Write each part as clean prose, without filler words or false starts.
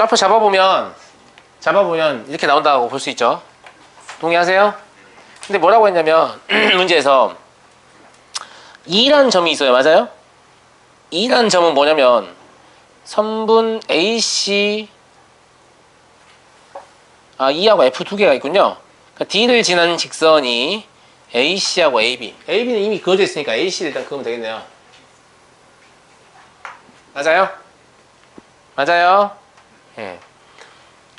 좌표 잡아보면 이렇게 나온다고 볼 수 있죠. 동의하세요? 근데 뭐라고 했냐면 문제에서 2라는 점이 있어요. 맞아요? 2라는 점은 뭐냐면 선분 AC 2하고 F 두 개가 있군요. 그러니까 D를 지나는 직선이 AC하고 AB. AB는 이미 그어져 있으니까 AC를 일단 그으면 되겠네요. 맞아요? 맞아요? 예.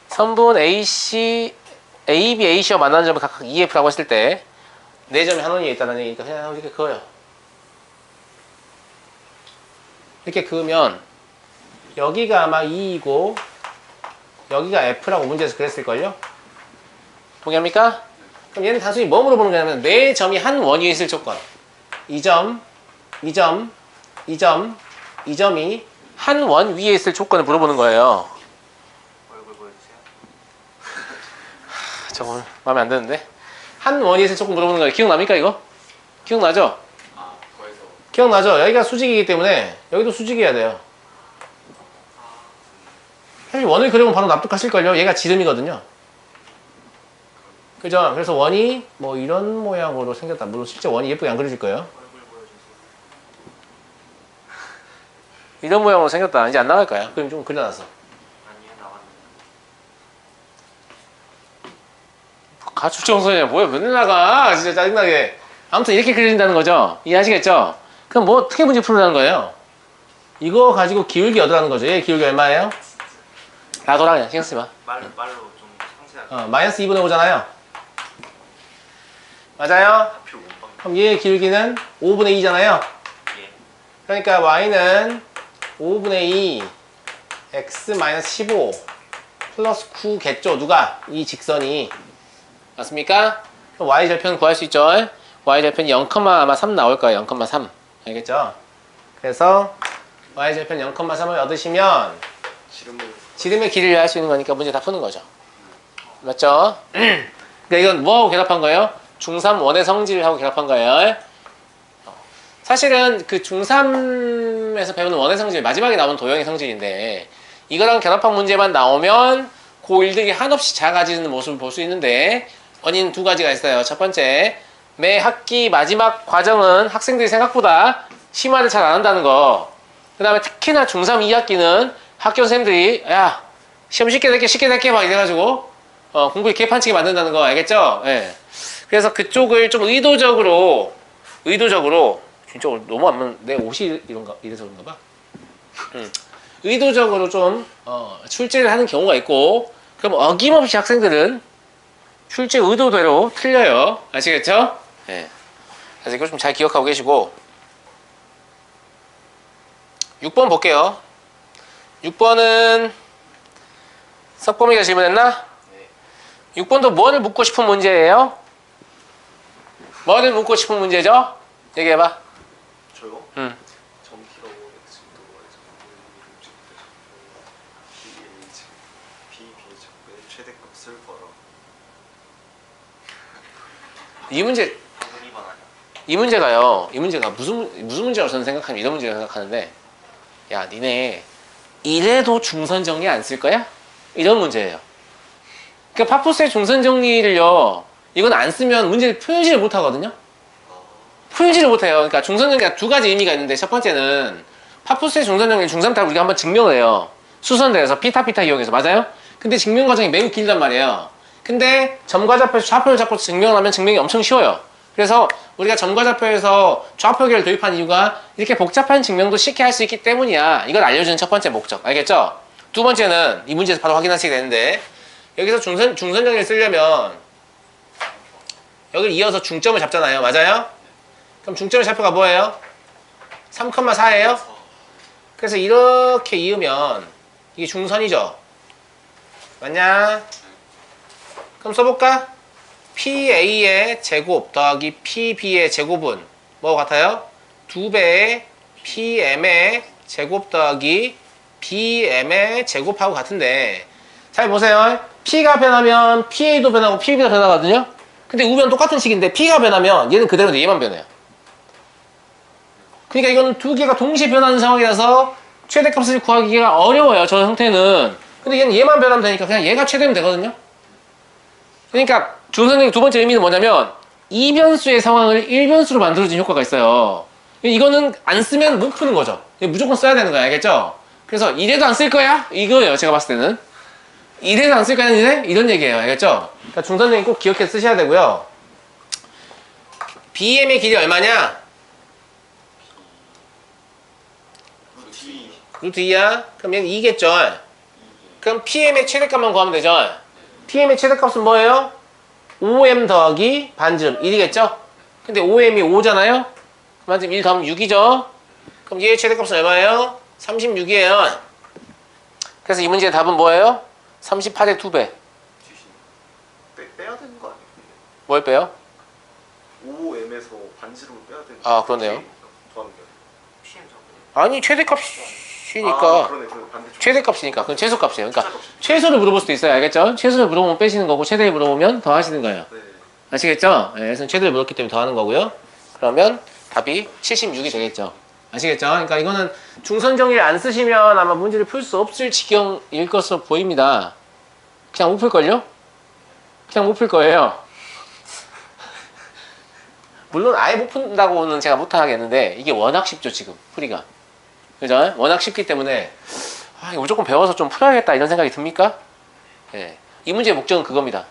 선분 AC, AB, AC와 만나는 점을 각각 EF라고 했을 때 네 점이 한 원위에 있다는 얘기니까 그냥 이렇게 그어요. 이렇게 그으면 여기가 아마 2이고 여기가 F라고 문제에서 그랬을걸요? 동의합니까? 그럼 얘는 단순히 뭐 물어보는 거냐면 네 점이 한 원 위에 있을 조건. 이 점, 이 점, 이 점, 이 점이 한 원 위에 있을 조건을 물어보는 거예요. 얼굴 보여주세요. 저거 오늘 마음에 안 드는데? 한 원 위에 있을 조건 물어보는 거예요. 기억납니까 이거? 기억나죠? 거기서. 기억나죠? 여기가 수직이기 때문에 여기도 수직이어야 돼요. 사실 원을 그리면 바로 납득하실걸요? 얘가 지름이거든요. 그죠? 그래서 원이 뭐 이런 모양으로 생겼다. 물론 실제 원이 예쁘게 안 그려질 거예요. 얼굴 보여주세요. 이런 모양으로 생겼다. 이제 안 나갈 거야. 그럼 좀 그려놨어. 아니요, 나왔는데. 가축 청소년 뭐야? 맨날 나가. 진짜 짜증나게. 아무튼 이렇게 그려진다는 거죠. 이해하시겠죠? 그럼 뭐 어떻게 문제 풀으라는 거예요? 이거 가지고 기울기 얻으라는 거죠. 얘 기울기 얼마예요? 놔둬라 그냥 신경 쓰지 마. 말로 좀 상세하게. 마이너스 2분의 5잖아요. 맞아요? 표 못 봐. 그럼 얘의 기울기는 5분의 2잖아요. 예. 그러니까 y는 5분의 2 x-15 플러스 9겠죠. 누가? 이 직선이. 맞습니까? 그럼 y절편 구할 수 있죠. y절편 0, 아마 3 나올 거예요. 0,3. 알겠죠? 그래서 y절편 0,3을 얻으시면 지름의 길이를 할 수 있는 거니까 문제 다 푸는 거죠. 맞죠? 그러니까 이건 뭐하고 결합한 거예요? 중3 원의 성질하고 결합한 거예요. 사실은 그 중3에서 배우는 원의 성질, 마지막에 나온 도형의 성질인데 이거랑 결합한 문제만 나오면 고1들이 한없이 작아지는 모습을 볼 수 있는데 원인 두 가지가 있어요. 첫 번째, 매 학기 마지막 과정은 학생들이 생각보다 심화를 잘 안 한다는 거. 그 다음에 특히나 중3 2학기는 학교 선생님들이 야 시험 쉽게 낼게 막 이래가지고 공부에 개판치게 만든다는 거 알겠죠? 예. 그래서 그쪽을 좀 의도적으로 진짜 너무 안 내 옷이 이래서 그런가 봐. 의도적으로 좀 출제를 하는 경우가 있고 그럼 어김없이 학생들은 출제 의도대로 틀려요. 아시겠죠? 예. 그래서 이거 좀 잘 기억하고 계시고 6번 볼게요. 6번은 석범이가 질문했나? 네. 6번도 뭐를 묻고 싶은 문제예요? 뭐를 묻고 싶은 문제죠? 얘기해봐. 저요? 응. 점키가 x도 y죠. b의 적분의 최대값을 걸어. 이 문제 한번 아니야. 이 문제가 무슨 문제라고 저는 생각하면 이런 문제라고 생각하는데 야 니네 이래도 중선정리 안 쓸 거야? 이런 문제예요. 그러니까 파푸스의 중선정리를요 이건 안 쓰면 문제를 풀지를 못하거든요. 풀지를 못해요. 그러니까 중선정리가 두 가지 의미가 있는데 첫 번째는 파푸스의 중선정리 중3 때 우리가 한번 증명을 해요. 수선대에서 피타 이용해서. 맞아요? 근데 증명 과정이 매우 길단 말이에요. 근데 점과 좌표에서 좌표를 잡고 증명을 하면 증명이 엄청 쉬워요. 그래서 우리가 점과 좌표에서 좌표계를 도입한 이유가 이렇게 복잡한 증명도 쉽게 할 수 있기 때문이야. 이걸 알려주는 첫 번째 목적. 알겠죠? 두 번째는 이 문제에서 바로 확인하시게 되는데 여기서 중선정리를 쓰려면 여기를 이어서 중점을 잡잖아요. 맞아요? 그럼 중점의 좌표가 뭐예요? 3,4예요? 그래서 이렇게 이으면 이게 중선이죠? 맞냐? 그럼 써볼까? PA의 제곱 더하기 PB의 제곱은 뭐가 같아요? 2배의 PM의 제곱 더하기 BM의 제곱하고 같은데 잘 보세요. P가 변하면 PA도 변하고 PB도 변하거든요. 근데 우변 똑같은 식인데 P가 변하면 얘는 그대로인데 얘만 변해요. 그러니까 이거는 두 개가 동시에 변하는 상황이라서 최대값을 구하기가 어려워요. 저 형태는. 근데 얘는 얘만 변하면 되니까 그냥 얘가 최대면 되거든요. 그러니까 중선적인 두 번째 의미는 뭐냐면 이 변수의 상황을 1변수로 만들어주는 효과가 있어요. 이거는 안 쓰면 못 푸는 거죠. 무조건 써야 되는 거야. 알겠죠? 그래서 이래도 안 쓸 거야? 이거예요. 제가 봤을 때는. 이래도 안 쓸 거야? 이런 얘기예요. 알겠죠? 그러니까 중선적인 꼭 기억해 쓰셔야 되고요. BM의 길이 얼마냐? 루트 2야? 그럼 얘는 2겠죠? 그럼 PM의 최대값만 구하면 되죠? PM의 최대값은 뭐예요? 5M 더하기 반지름 1이겠죠? 근데 5M이 5잖아요? 반지름 1 더하면 6이죠? 그럼 얘의 최대값은 얼마예요? 36이에요. 그래서 이 문제의 답은 뭐예요? 38의 2배. 빼야 되는 거 아니에요? 뭘 빼요? 5M에서 반지름을 빼야 되는 아, 그러네요. 더하는 게 아니 최대값이니까 아, 그러네. 그 반대쪽. 최대값이니까 그건 최소값이에요. 그러니까 최소를 물어볼 수도 있어요. 알겠죠? 최소를 물어보면 빼시는 거고 최대를 물어보면 더 하시는 거예요. 네. 아시겠죠? 네, 그래서 최대를 물었기 때문에 더 하는 거고요. 그러면 답이 76이 되겠죠. 아시겠죠? 그러니까 이거는 중선정의를 안 쓰시면 아마 문제를 풀 수 없을 지경일 것으로 보입니다. 그냥 못 풀걸요? 그냥 못 풀 거예요. 물론 아예 못 푼다고는 제가 못하겠는데 이게 워낙 쉽죠 지금 풀이가. 그죠? 워낙 쉽기 때문에 아, 이거 무조건 배워서 좀 풀어야겠다 이런 생각이 듭니까? 예. 이 문제의 목적은 그겁니다.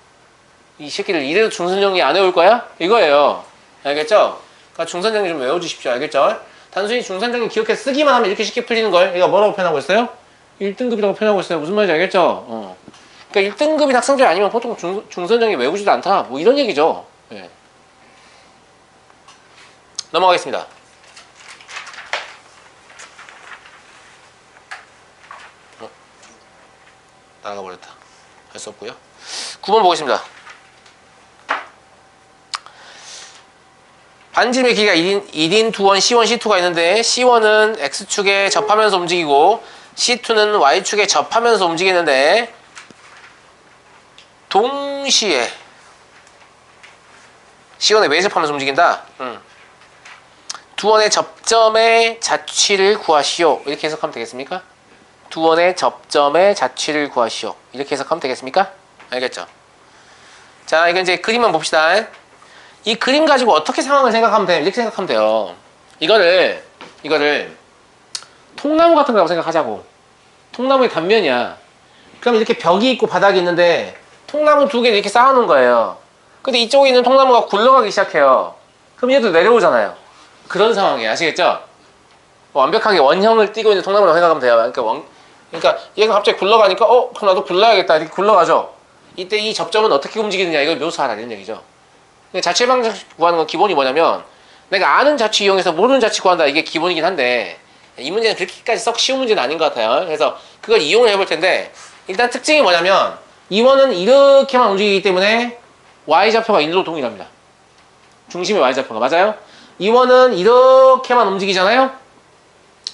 이 새끼들 이래도 중선정리 안 외울 거야? 이거예요. 알겠죠? 그러니까 중선정리 좀 외워주십시오. 알겠죠? 단순히 중선정리 기억해 쓰기만 하면 이렇게 쉽게 풀리는 걸 얘가 뭐라고 표현하고 있어요? 1등급이라고 표현하고 있어요. 무슨 말인지 알겠죠? 그러니까 1등급인 학생들 아니면 보통 중선정리 외우지도 않다. 뭐 이런 얘기죠. 예. 넘어가겠습니다. 나가버렸다. 할 수 없고요. 9번 보겠습니다. 반지름의 길이가 1인 2원 C1, C2가 있는데 C1은 X축에 접하면서 움직이고 C2는 Y축에 접하면서 움직이는데 동시에 C1에 왜 접하면서 움직인다? 두 원의 접점의 자취를 구하시오. 이렇게 해석하면 되겠습니까? 두 원의 접점의 자취를 구하시오. 이렇게 해석하면 되겠습니까? 알겠죠? 자, 이건 이제 그림만 봅시다. 이 그림 가지고 어떻게 상황을 생각하면 돼요? 이렇게 생각하면 돼요. 이거를 통나무 같은 거라고 생각하자고. 통나무의 단면이야. 그럼 이렇게 벽이 있고 바닥이 있는데 통나무 두 개를 이렇게 쌓아놓은 거예요. 근데 이쪽에 있는 통나무가 굴러가기 시작해요. 그럼 얘도 내려오잖아요. 그런 상황이에요. 아시겠죠? 완벽하게 원형을 띄고 있는 통나무라고 생각하면 돼요. 그러니까 얘가 갑자기 굴러가니까 그럼 나도 굴러야겠다 이렇게 굴러가죠. 이때 이 접점은 어떻게 움직이느냐 이걸 묘사하라 이런 얘기죠. 자취 방정식 구하는 건 기본이 뭐냐면 내가 아는 자취 이용해서 모르는 자취 구한다 이게 기본이긴 한데 이 문제는 그렇게까지 썩 쉬운 문제는 아닌 것 같아요. 그래서 그걸 이용을 해볼 텐데 일단 특징이 뭐냐면 이원은 이렇게만 움직이기 때문에 y좌표가 1로 동일합니다. 중심의 y좌표가 맞아요? 이원은 이렇게만 움직이잖아요?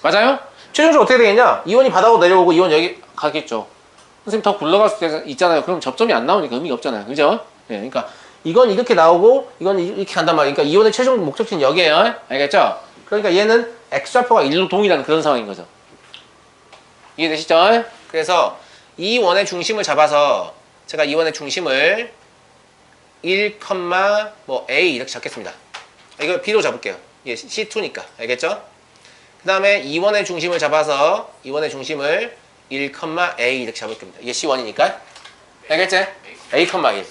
맞아요? 최종적으로 어떻게 되겠냐? 이원이 바닥으로 내려오고 이원 여기 가겠죠. 선생님 더 굴러갈 수 있잖아요. 그럼 접점이 안 나오니까 의미가 없잖아요. 그죠? 네, 그러니까 이건 이렇게 나오고 이건 이렇게 간단 말이에요. 그러니까 이원의 최종 목적지는 여기에요. 알겠죠? 그러니까 얘는 x좌표가 1로 동일한 그런 상황인 거죠. 이해되시죠? 그래서 이 원의 중심을 잡아서 제가 이 원의 중심을 1, A 이렇게 잡겠습니다. 이걸 B로 잡을게요. 이게 C2니까. 알겠죠? 그 다음에 2원의 중심을 잡아서 2원의 중심을 1, A 이렇게 잡을 겁니다. 이게 C1이니까. 알겠지? A, 1.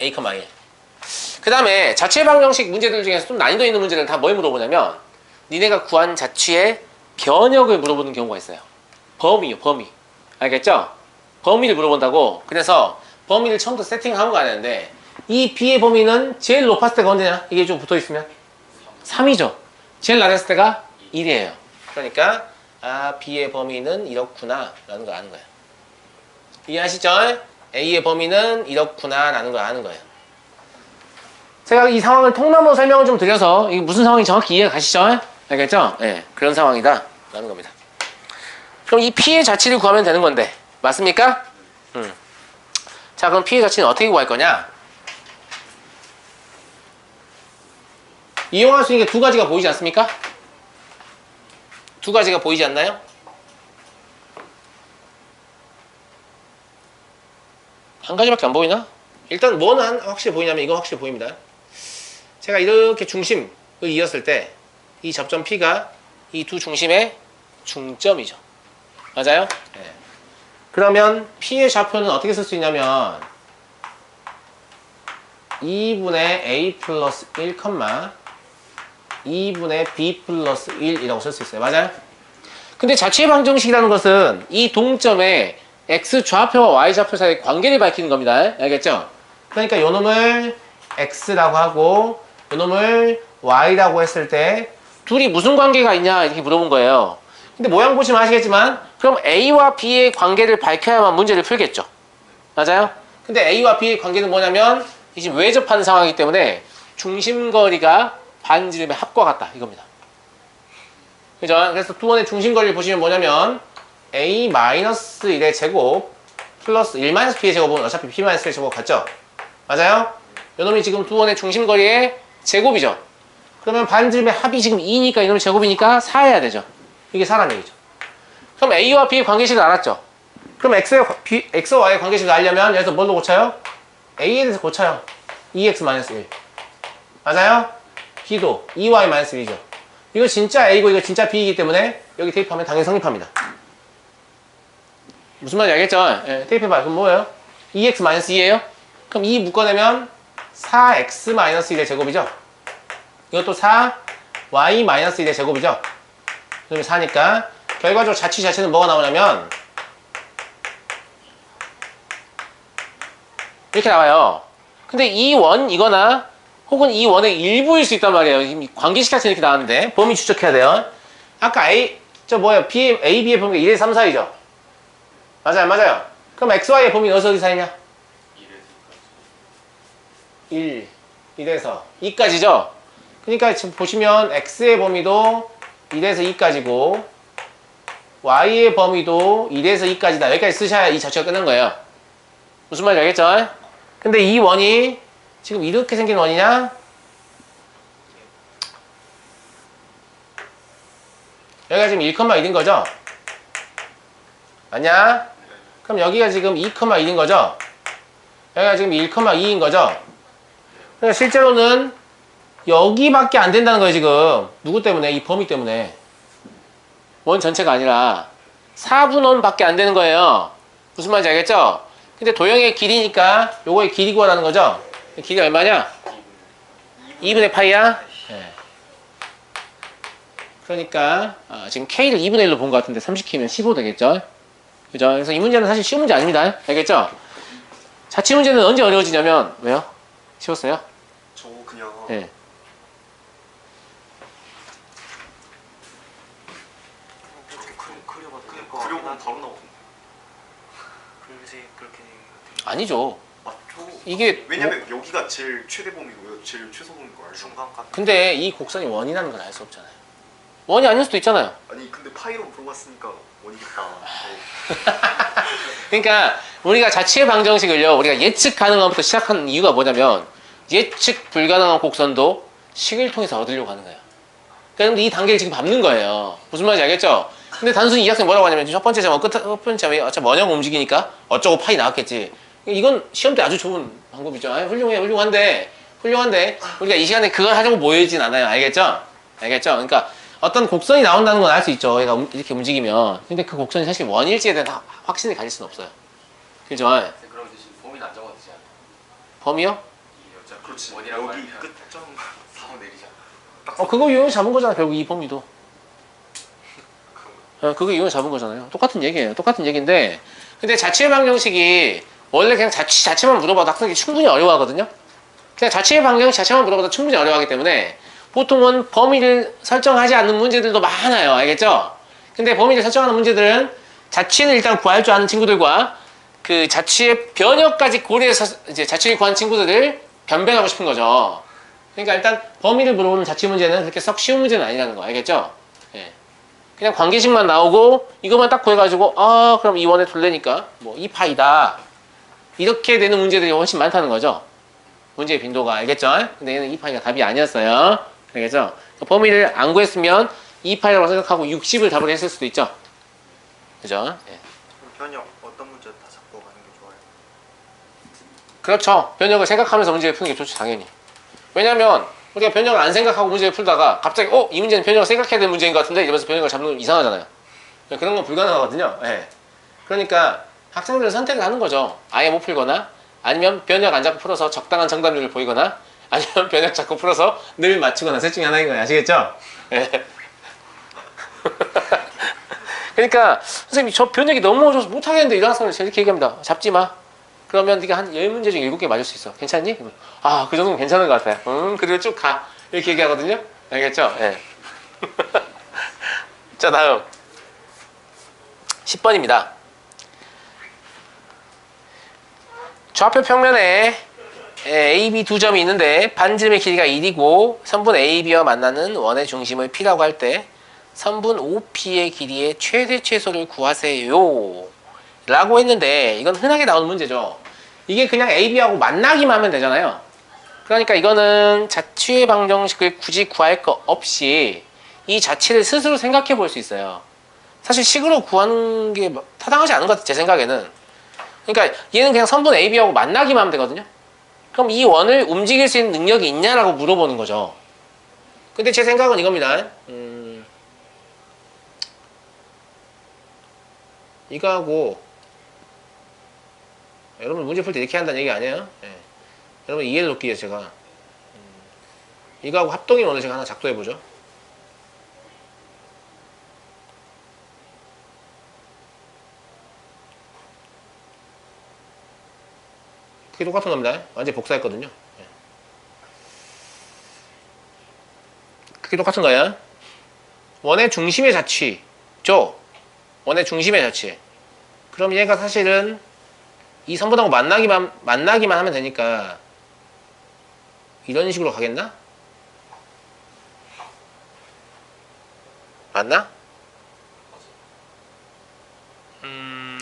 A, 1. 그 다음에 자취 방정식 문제들 중에서 좀 난이도 있는 문제를 다 뭘 물어보냐면 니네가 구한 자취의 변역을 물어보는 경우가 있어요. 범위요, 범위. 알겠죠? 범위를 물어본다고. 그래서 범위를 처음부터 세팅하고 가야 되는데 이 B의 범위는 제일 높았을 때가 언제냐? 이게 좀 붙어있으면 3이죠. 제일 낮았을 때가 1이에요. 그러니까 B의 범위는 이렇구나 라는 걸 아는 거예요. 이해하시죠? A의 범위는 이렇구나 라는 걸 아는 거예요. 제가 이 상황을 통나무 설명을 좀 드려서 이게 무슨 상황인지 정확히 이해가 가시죠? 알겠죠? 네, 그런 상황이다 라는 겁니다. 그럼 이 P의 자취를 구하면 되는 건데 맞습니까? 자, 그럼 P의 자취는 어떻게 구할 거냐? 이용할 수 있는 게 두 가지가 보이지 않습니까? 두 가지가 보이지 않나요? 한 가지밖에 안 보이나? 일단 뭐는 확실히 보이냐면 이거 확실히 보입니다. 제가 이렇게 중심을 이었을 때 이 접점 P가 이 두 중심의 중점이죠. 맞아요? 네. 그러면 P의 좌표는 어떻게 쓸 수 있냐면 2분의 A 플러스 1, 2분의 B 플러스 1이라고 쓸 수 있어요. 맞아요? 근데 자취의 방정식이라는 것은 이 동점에 X 좌표와 Y 좌표 사이의 관계를 밝히는 겁니다. 알겠죠? 그러니까 요 놈을 X라고 하고 요 놈을 Y라고 했을 때 둘이 무슨 관계가 있냐 이렇게 물어본 거예요. 근데 모양 보시면 아시겠지만 그럼 A와 B의 관계를 밝혀야만 문제를 풀겠죠. 맞아요? 근데 A와 B의 관계는 뭐냐면 이 지금 외접하는 상황이기 때문에 중심거리가 반지름의 합과 같다 이겁니다. 그죠? 그래서 두 번의 중심거리를 보시면 뭐냐면 A-1의 제곱 플러스 1-B의 제곱은 어차피 B-의 제곱 같죠? 맞아요? 요놈이 지금 두 번의 중심거리의 제곱이죠. 그러면 반지름의 합이 지금 2니까 이놈의 제곱이니까 4해야 되죠. 이게 4란 얘기죠. 그럼 A와 B의 관계식을 알았죠? 그럼 X와 Y의 관계식을 알려면 여기서 뭘로 고쳐요? A에 대해서 고쳐요. 2X-1 맞아요? B도 2Y-1이죠. 이거 진짜 A고 이거 진짜 B이기 때문에 여기 대입하면 당연히 성립합니다. 무슨 말인지 알겠죠? 예, 대입해봐요. 그럼 뭐예요? 2X-2예요? 그럼 2 묶어내면 4X-1의 제곱이죠? 이것도 4Y-1의 제곱이죠? 그러면 4니까 결과적으로 자취 자체는 뭐가 나오냐면 이렇게 나와요. 근데 이 원이거나 혹은 이 원의 일부일 수 있단 말이에요. 지금 관계식 자체 이렇게 나왔는데 범위 추적해야 돼요. 아까 A, B의 범위가 1에서 3 사이죠? 맞아요, 맞아요. 그럼 X, Y의 범위는 어디서 어디 사이냐? 1, 1에서 2까지죠? 그러니까 지금 보시면 X의 범위도 1에서 2까지고 Y의 범위도 1에서 2까지다. 여기까지 쓰셔야 이 자체가 끝난 거예요. 무슨 말인지 알겠죠? 근데 이 원이 지금 이렇게 생긴 원이냐? 여기가 지금 1,1인 거죠? 맞냐? 그럼 여기가 지금 2,1인 거죠? 여기가 지금 1,2인 거죠? 그러니까 실제로는 여기밖에 안 된다는 거예요, 지금. 누구 때문에? 이 범위 때문에. 원 전체가 아니라 4분원 밖에 안 되는 거예요. 무슨 말인지 알겠죠? 근데 도형의 길이니까 요거의 길이 구하라는 거죠? 길이 얼마냐? 2분의 파이야? 네. 그러니까 지금 K를 2분의 1로 본 것 같은데 30K면 15 되겠죠? 그죠? 그래서 이 문제는 사실 쉬운 문제 아닙니다. 알겠죠? 자취 문제는 언제 어려워지냐면 왜요? 쉬웠어요? 저 그냥 네. 그려보면 바로 나오던데. 글쎄 그렇게 아니죠. 맞죠? 이게 왜냐면 여기가 제일 최대 범위고요, 제일 최소 범위고 알죠? 중간값 근데 이 곡선이 원이라는 걸 알 수 없잖아요. 원이 아닐 수도 있잖아요. 아니 근데 파이로 물어봤으니까 원이겠다. 그러니까 우리가 자취의 방정식을요, 우리가 예측 가능한 것부터 시작하는 이유가 뭐냐면 예측 불가능한 곡선도 식을 통해서 얻으려고 하는 거예요. 그런데 이 단계를 지금 밟는 거예요. 무슨 말인지 알겠죠? 근데 단순히 이 학생 뭐라고 하냐면 첫 번째 점은 첫 번째 점이 어차피 원형 움직이니까 어쩌고 파이 나왔겠지. 이건 시험 때 아주 좋은 방법이죠. 아니, 훌륭한데 우리가 이 시간에 그걸 하려고 모이진 않아요. 알겠죠? 알겠죠? 그러니까 어떤 곡선이 나온다는 건 알 수 있죠. 얘가 이렇게 움직이면. 근데 그 곡선이 사실 원일지에 대한 확신을 가질 수는 없어요. 그죠? 그럼 대신 범위는 안 적어도 되지 않아요? 범위요? 이 어차피 그렇지. 원이라고 여기 하면 끝점. 4번 내리잖아. 그거 이용해서 잡은 거잖아. 결국 이 범위도. 그거 이용해서 잡은 거잖아요. 똑같은 얘기예요. 똑같은 얘기인데 근데 자취의 방정식이 원래 그냥 자취 자체만 물어봐도 학생이 충분히 어려워하거든요. 그냥 자취의 방정식 자체만 물어봐도 충분히 어려워하기 때문에 보통은 범위를 설정하지 않는 문제들도 많아요. 알겠죠? 근데 범위를 설정하는 문제들은 자취는 일단 구할 줄 아는 친구들과 그 자취의 변형까지 고려해서 이제 자취를 구한 친구들을 변별하고 싶은 거죠. 그러니까 일단 범위를 물어보는 자취 문제는 그렇게 썩 쉬운 문제는 아니라는 거. 알겠죠? 예. 그냥 관계식만 나오고 이것만 딱 구해가지고 그럼 이 원의 둘레니까 뭐 2파이다 이렇게 되는 문제들이 훨씬 많다는 거죠. 문제의 빈도가. 알겠죠? 근데 얘는 2파이가 답이 아니었어요. 알겠죠? 범위를 안 구했으면 2파이라고 생각하고 60을 답을 했을 수도 있죠. 그죠? 예. 현역 어떤 문제 다 잡고 가는 게 좋아요? 그렇죠. 변형을 생각하면서 문제를 푸는 게 좋죠, 당연히. 왜냐면 우리가 변형을 안 생각하고 문제를 풀다가 갑자기 이 문제는 변형을 생각해야 되는 문제인 것 같은데 이러면서 변형을 잡는 건 이상하잖아요. 그런 건 불가능하거든요. 예. 그러니까 학생들은 선택을 하는 거죠. 아예 못 풀거나 아니면 변형 안 잡고 풀어서 적당한 정답률을 보이거나 아니면 변형 잡고 풀어서 늘 맞추거나 셋 중에 하나인 거예요. 아시겠죠? 예. 그러니까 선생님 저 변형이 너무 어려워서 못하겠는데 이런 학생을 제가 이렇게 얘기합니다. 잡지 마. 그러면 네가 한 10문제 중에 7개 맞을 수 있어. 괜찮니? 아, 그 정도면 괜찮은 것 같아요. 그대로 쭉 가. 이렇게 얘기하거든요. 알겠죠? 예. 자, 다음 10번입니다. 좌표 평면에 A, B 두 점이 있는데 반지름의 길이가 1이고 선분 A, B와 만나는 원의 중심을 P라고 할 때 선분 OP의 길이의 최대 최소를 구하세요 라고 했는데 이건 흔하게 나오는 문제죠. 이게 그냥 A, B하고 만나기만 하면 되잖아요. 그러니까 이거는 자취의 방정식을 굳이 구할 거 없이 이 자체를 스스로 생각해 볼 수 있어요. 사실 식으로 구하는 게 타당하지 않은 것 같아요, 제 생각에는. 그러니까 얘는 그냥 선분 A, B하고 만나기만 하면 되거든요. 그럼 이 원을 움직일 수 있는 능력이 있냐라고 물어보는 거죠. 근데 제 생각은 이겁니다. 이거하고 여러분 문제 풀 때 이렇게 한다는 얘기 아니에요? 예. 여러분 이해를 돕기 위해서 제가 이거하고 합동인 원을 제가 하나 작도해보죠. 그게 똑같은 겁니다. 완전히 복사했거든요. 예. 그게 똑같은 거야. 원의 중심의 자취죠. 원의 중심의 자취. 그럼 얘가 사실은 이 선분하고 만나기만 하면 되니까 이런 식으로 가겠나? 맞나?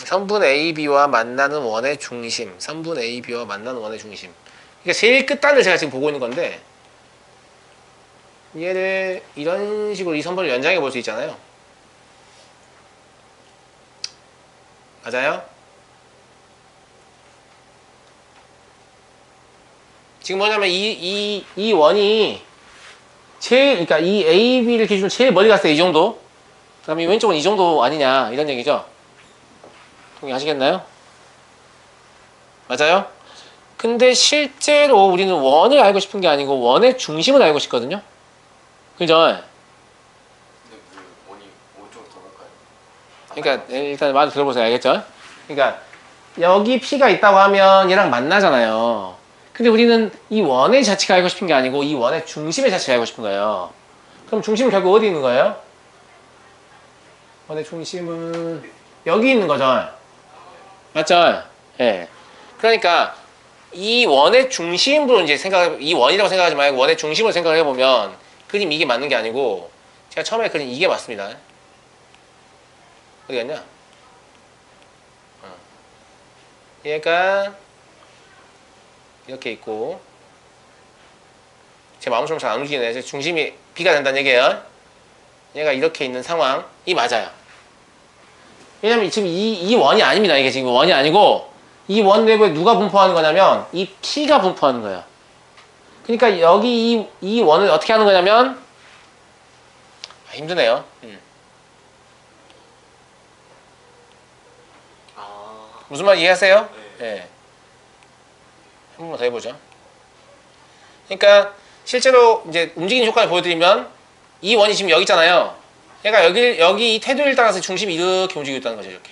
선분 AB와 만나는 원의 중심. 선분 AB와 만나는 원의 중심. 그러니까 제일 끝단을 제가 지금 보고 있는 건데 얘를 이런 식으로 이 선분을 연장해 볼 수 있잖아요. 맞아요? 지금 뭐냐면 이 원이 제일, 그러니까 이 AB를 기준으로 제일 멀리 갔어요. 이 정도. 그 다음에 왼쪽은 이 정도 아니냐. 이런 얘기죠. 동의하시겠나요? 맞아요? 근데 실제로 우리는 원을 알고 싶은 게 아니고 원의 중심을 알고 싶거든요. 그죠? 근데 그 원이 오른쪽으로 더 볼까요? 그러니까 일단 말 들어보세요. 알겠죠? 그러니까 여기 P가 있다고 하면 얘랑 만나잖아요. 근데 우리는 이 원의 자체가 알고 싶은 게 아니고 이 원의 중심의 자체가 알고 싶은 거예요. 그럼 중심은 결국 어디 있는 거예요? 원의 중심은 여기 있는 거죠. 맞죠? 예. 네. 그러니까 이 원의 중심으로 이제 이 원이라고 생각하지 말고 원의 중심으로 생각을 해보면 그림 이게 맞는 게 아니고 제가 처음에 그린 이게 맞습니다. 어디 갔냐? 얘가 이렇게 있고 제 마음처럼 잘 안 움직이네. 제 중심이 B가 된다는 얘기예요. 얘가 이렇게 있는 상황이 맞아요. 왜냐면 지금 이 원이 아닙니다. 이게 지금 원이 아니고 이 원 내부에 누가 분포하는 거냐면 이 P가 분포하는 거예요. 그러니까 여기 이 원을 어떻게 하는 거냐면 힘드네요. 무슨 말 이해하세요? 네. 한 번만 더 해보죠. 그러니까 실제로 이제 움직이는 효과를 보여드리면 이 원이 지금 여기 있잖아요. 얘가 여기 이 테두리를 따라서 중심이 이렇게 움직이고 있다는 거죠. 이렇게.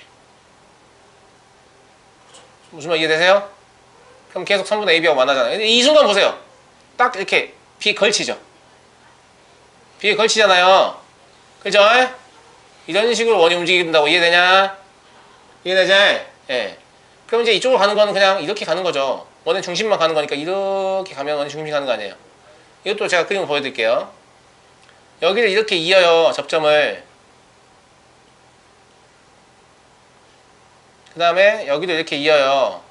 무슨 말 이해되세요? 그럼 계속 선분 AB하고 만나잖아요. 근데 이 순간 보세요. 딱 이렇게 B에 걸치죠. B에 걸치잖아요. 그죠? 이런 식으로 원이 움직인다고 이해되냐? 이해되지? 예. 그럼 이제 이쪽으로 가는 거는 그냥 이렇게 가는 거죠. 원의 중심만 가는 거니까 이렇게 가면 원의 중심이 가는 거 아니에요. 이것도 제가 그림을 보여드릴게요. 여기를 이렇게 이어요. 접점을. 그 다음에 여기도 이렇게 이어요.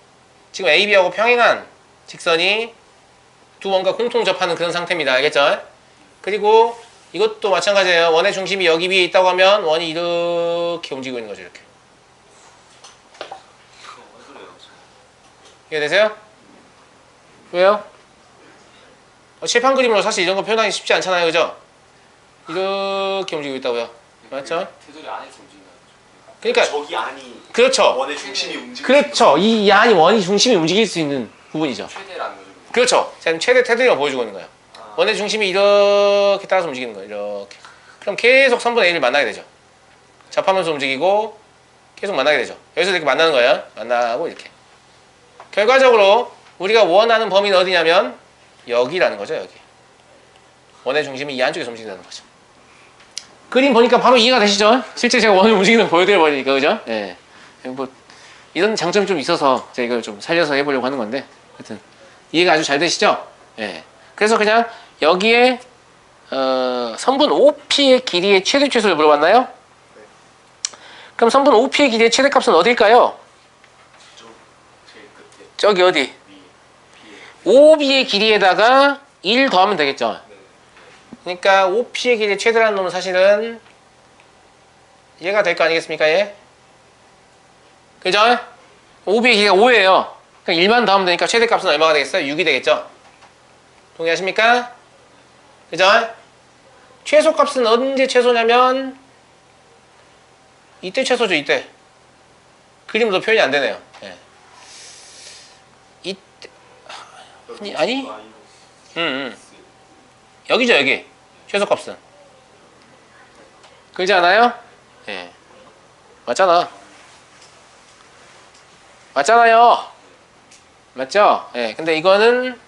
지금 AB하고 평행한 직선이 두 원과 공통 접하는 그런 상태입니다. 알겠죠? 그리고 이것도 마찬가지예요. 원의 중심이 여기 위에 있다고 하면 원이 이렇게 움직이고 있는 거죠. 이렇게. 이해되세요? 왜요? 칠판 그림으로 사실 이런 거 표현하기 쉽지 않잖아요, 그죠? 이렇게 움직이고 있다고요. 맞죠? 테두리 안에서 움직이는 그러니까 저기 안이 그렇죠. 원의 중심이 움직이는 그렇죠. 이 안이 원이 중심이 움직일 수 있는 부분이죠. 최대라는 거죠. 그렇죠. 지금 최대 테두리만 보여주고 있는 거예요. 원의 중심이 이렇게 따라서 움직이는 거예요. 이렇게. 그럼 계속 3분의 1을 만나게 되죠. 접하면서 움직이고 계속 만나게 되죠. 여기서 이렇게 만나는 거예요. 만나고 이렇게. 결과적으로 우리가 원하는 범위는 어디냐면 여기라는 거죠. 여기. 원의 중심이 이 안쪽에서 움직인다는 거죠. 그림 보니까 바로 이해가 되시죠? 실제 제가 원을 움직이는 거 보여드려 버리니까, 그죠? 예. 뭐 이런 장점이 좀 있어서 제가 이걸 좀 살려서 해보려고 하는 건데, 하여튼 이해가 아주 잘 되시죠? 예. 그래서 그냥 여기에 선분 OP의 길이의 최대 최소를 물어봤나요? 그럼 선분 OP의 길이의 최대값은 어딜까요? 제일 끝에 저기 어디? 위 OB의 길이에다가 1 더하면 되겠죠? 그러니까 OP의 길이의 최대라는 놈은 사실은 얘가 될 거 아니겠습니까? 얘? 그죠? OB의 길이가 5예요. 그러니까 1만 더하면 되니까 최대값은 얼마가 되겠어요? 6이 되겠죠? 동의하십니까? 그죠? 최소값은 언제 최소냐면 이때 최소죠. 이때. 그림으로 표현이 안 되네요. 예. 이때 아니? 여기죠. 여기. 최소값은. 그러지 않아요? 예. 맞잖아. 맞잖아요. 맞죠? 예. 근데 이거는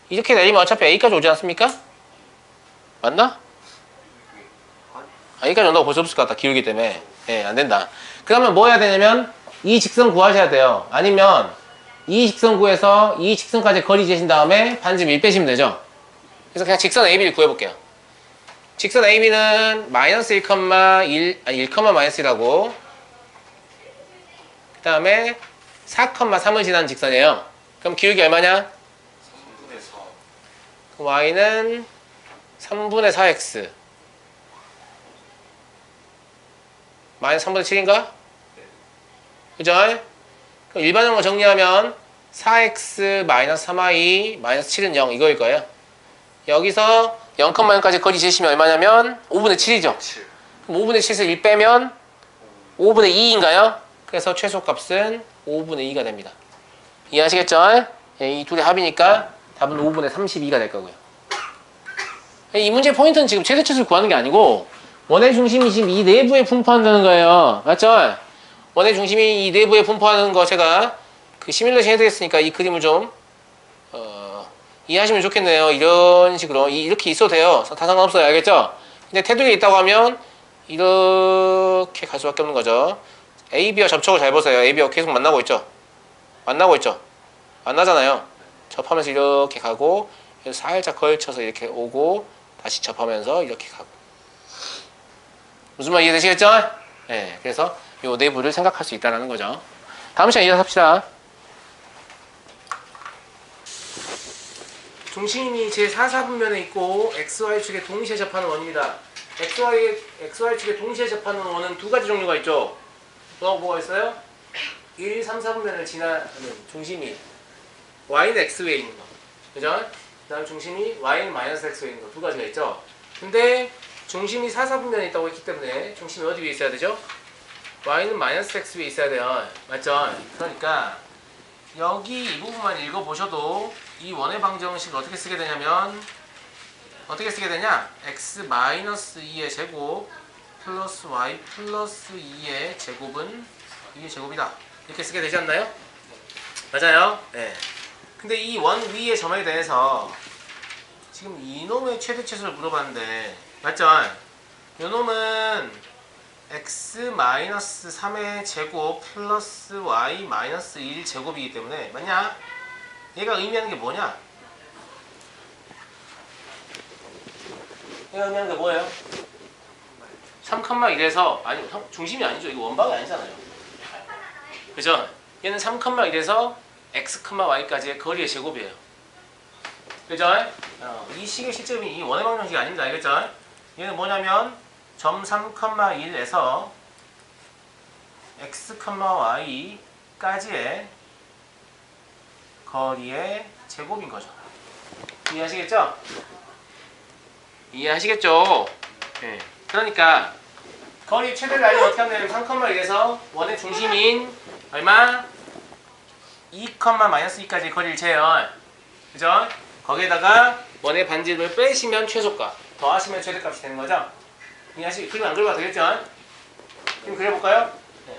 이렇게 내리면 어차피 A까지 오지 않습니까? 맞나? A까지 온다고 볼 수 없을 것 같다. 기울기 때문에. 예, 안 된다. 그러면 뭐 해야 되냐면 이 직선 구하셔야 돼요. 아니면 이 직선 구해서 이 직선까지 거리 재신 다음에 반지름 1 빼시면 되죠. 그래서 그냥 직선 AB를 구해볼게요. 직선 AB는 마이너스 1, 1, 마이너스 1하고 그 다음에 4, 3을 지나는 직선이에요. 그럼 기울기 얼마냐? 3분의 4 Y는 3분의 4X 마이너스 3분의 7인가? 그죠? 그럼 일반적으로 정리하면 4X 마이너스 3Y 마이너스 7은 0 이거일 거예요. 여기서 0,0까지 거리 재시면 얼마냐면 5분의 7이죠. 7. 그럼 5분의 7에서 1 빼면 5분의 2인가요? 그래서 최소값은 5분의 2가 됩니다. 이해하시겠죠? 예, 이 둘의 합이니까 답은 5분의 32가 될 거고요. 이 문제 포인트는 지금 최대 최소를 구하는 게 아니고 원의 중심이 지금 이 내부에 분포한다는 거예요. 맞죠? 원의 중심이 이 내부에 분포하는 거 제가 그 시뮬레이션 해드렸으니까 이 그림을 좀 이해하시면 좋겠네요. 이런 식으로 이렇게 있어도 돼요. 다 상관없어요. 알겠죠? 근데 테두리에 있다고 하면 이렇게 갈 수밖에 없는 거죠. AB와 접촉을 잘 보세요. AB와 계속 만나고 있죠? 만나고 있죠? 만나잖아요. 접하면서 이렇게 가고 살짝 걸쳐서 이렇게 오고 다시 접하면서 이렇게 가고 무슨 말 이해되시겠죠? 네, 그래서 이 내부를 생각할 수 있다는 거죠. 다음 시간에 이어서 합시다. 중심이 제4사분면에 있고 XY축에 동시에 접하는 원입니다. XY축에 동시에 접하는 원은 두 가지 종류가 있죠. 뭐가 있어요? 1, 3, 4분면을 지나는 중심이 Y는 X위에 있는 거. 그죠? 그 다음 중심이 Y는 마이너스 X위에 있는 거. 두 가지가 있죠. 근데 중심이 4, 4분면에 있다고 했기 때문에 중심이 어디 위에 있어야 되죠? Y는 마이너스 X 위에 있어야 돼요. 맞죠? 그러니까 여기 이 부분만 읽어보셔도 이 원의 방정식을 어떻게 쓰게 되냐면 어떻게 쓰게 되냐? X 마이너스 2의 제곱 플러스 Y 플러스 2의 제곱은 2의 제곱이다. 이렇게 쓰게 되지 않나요? 맞아요? 네. 근데 이 원 위의 점에 대해서 지금 이놈의 최대 최소를 물어봤는데 맞죠? 요놈은 x-3의 제곱 플러스 y-1 제곱이기 때문에 맞냐? 얘가 의미하는 게 뭐냐? 얘가 의미하는 게 뭐예요? 3,1에서 아니 중심이 아니죠. 이거 원박이 아니잖아요. 그죠? 얘는 3,1에서 x,y까지의 거리의 제곱이에요. 그죠? 이 식의 시점이 이 원의 방정식이 아닙니다. 알겠죠? 얘는 뭐냐면 점 3,1에서 x, y까지의 거리의 제곱인 거죠. 이해하시겠죠? 이해하시겠죠? 네. 그러니까 거리 최대를 알려면 어떻게 하면 되냐면 3,1에서 원의 중심인 얼마? 2,-2까지 거리를 재요. 그죠? 거기에다가 원의 반지름을 빼시면 최소값, 더하시면 최대값이 되는 거죠? 이해하시? 그림 안 그려봐도 되겠죠? 그럼 그려볼까요? 네.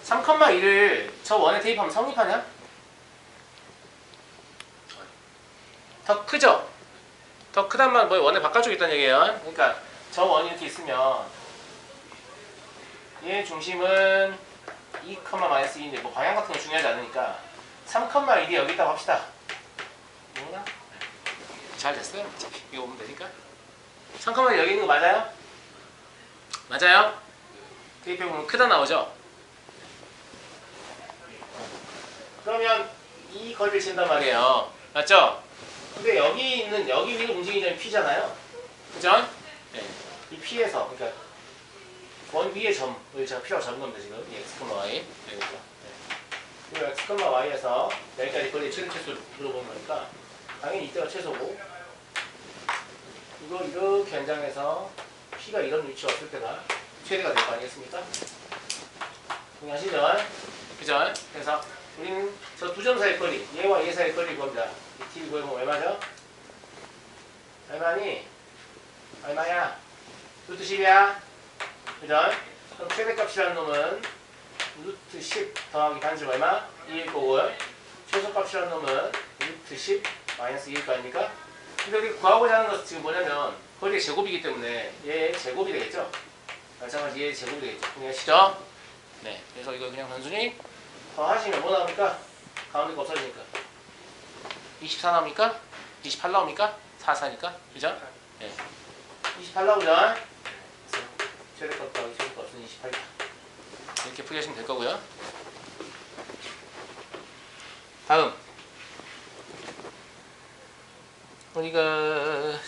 3,1을 저 원에 대입하면 성립하냐? 더 크죠? 더 크단 말은 뭐 원의 바깥쪽에 있다는 얘기예요. 그러니까 저 원이 이렇게 있으면 얘 중심은 2,-2인데 뭐 방향 같은 건 중요하지 않으니까 3,1이 여기 있다고 합시다. 뭐나? 잘 됐어요. 어차피 이거 보면 되니까. 3,1 여기 있는 거 맞아요? 맞아요? 대입해보면 크다 나오죠? 그러면 이 거리를 친단 말이에요. 맞죠? 근데 여기 있는 여기 위로 움직이는 점이 P잖아요. 그죠? 네. 이 P에서 그러니까 원 위의 점을 제가 P라고 잡은 겁니다 지금. 이 x, y. 여기죠. 네. 그리고 x, y에서 여기까지 거리 최소 물어보는 거니까 당연히 이때가 최소고 이거 이렇게 연장해서 P가 이런 위치에 왔을 때가 최대가 될 거 아니겠습니까? 동의하시죠? 그죠? 그래서 우리는 저 두 점 사이의 거리, 얘와 얘 사이의 거리를 구합니다. 이 t 구해보면 얼마죠? 얼마니? 얼마야? 루트 10이야? 그죠? 그럼 최대값이라는 놈은 루트 10 더하기 반지름 얼마? 2일 거고요. 최소값이라는 놈은 루트 10 마이너스 2일 거 아닙니까? 근데 우리 구하고자 하는 것은 지금 뭐냐면 거리의 제곱이기 때문에 얘의 제곱이 되겠죠? 마찬가지 얘의 제곱이 되겠죠? 이해하시죠? 네. 그래서 이거 그냥 단순히 더 하시면 뭐 나옵니까? 가운데 거 없어지니까 24 나옵니까? 28 나옵니까? 4, 4니까 그죠? 네. 28 나오죠? 최대값 더하기 최소값은 28이다. 이렇게 풀이하시면 될 거고요. 다음 우리가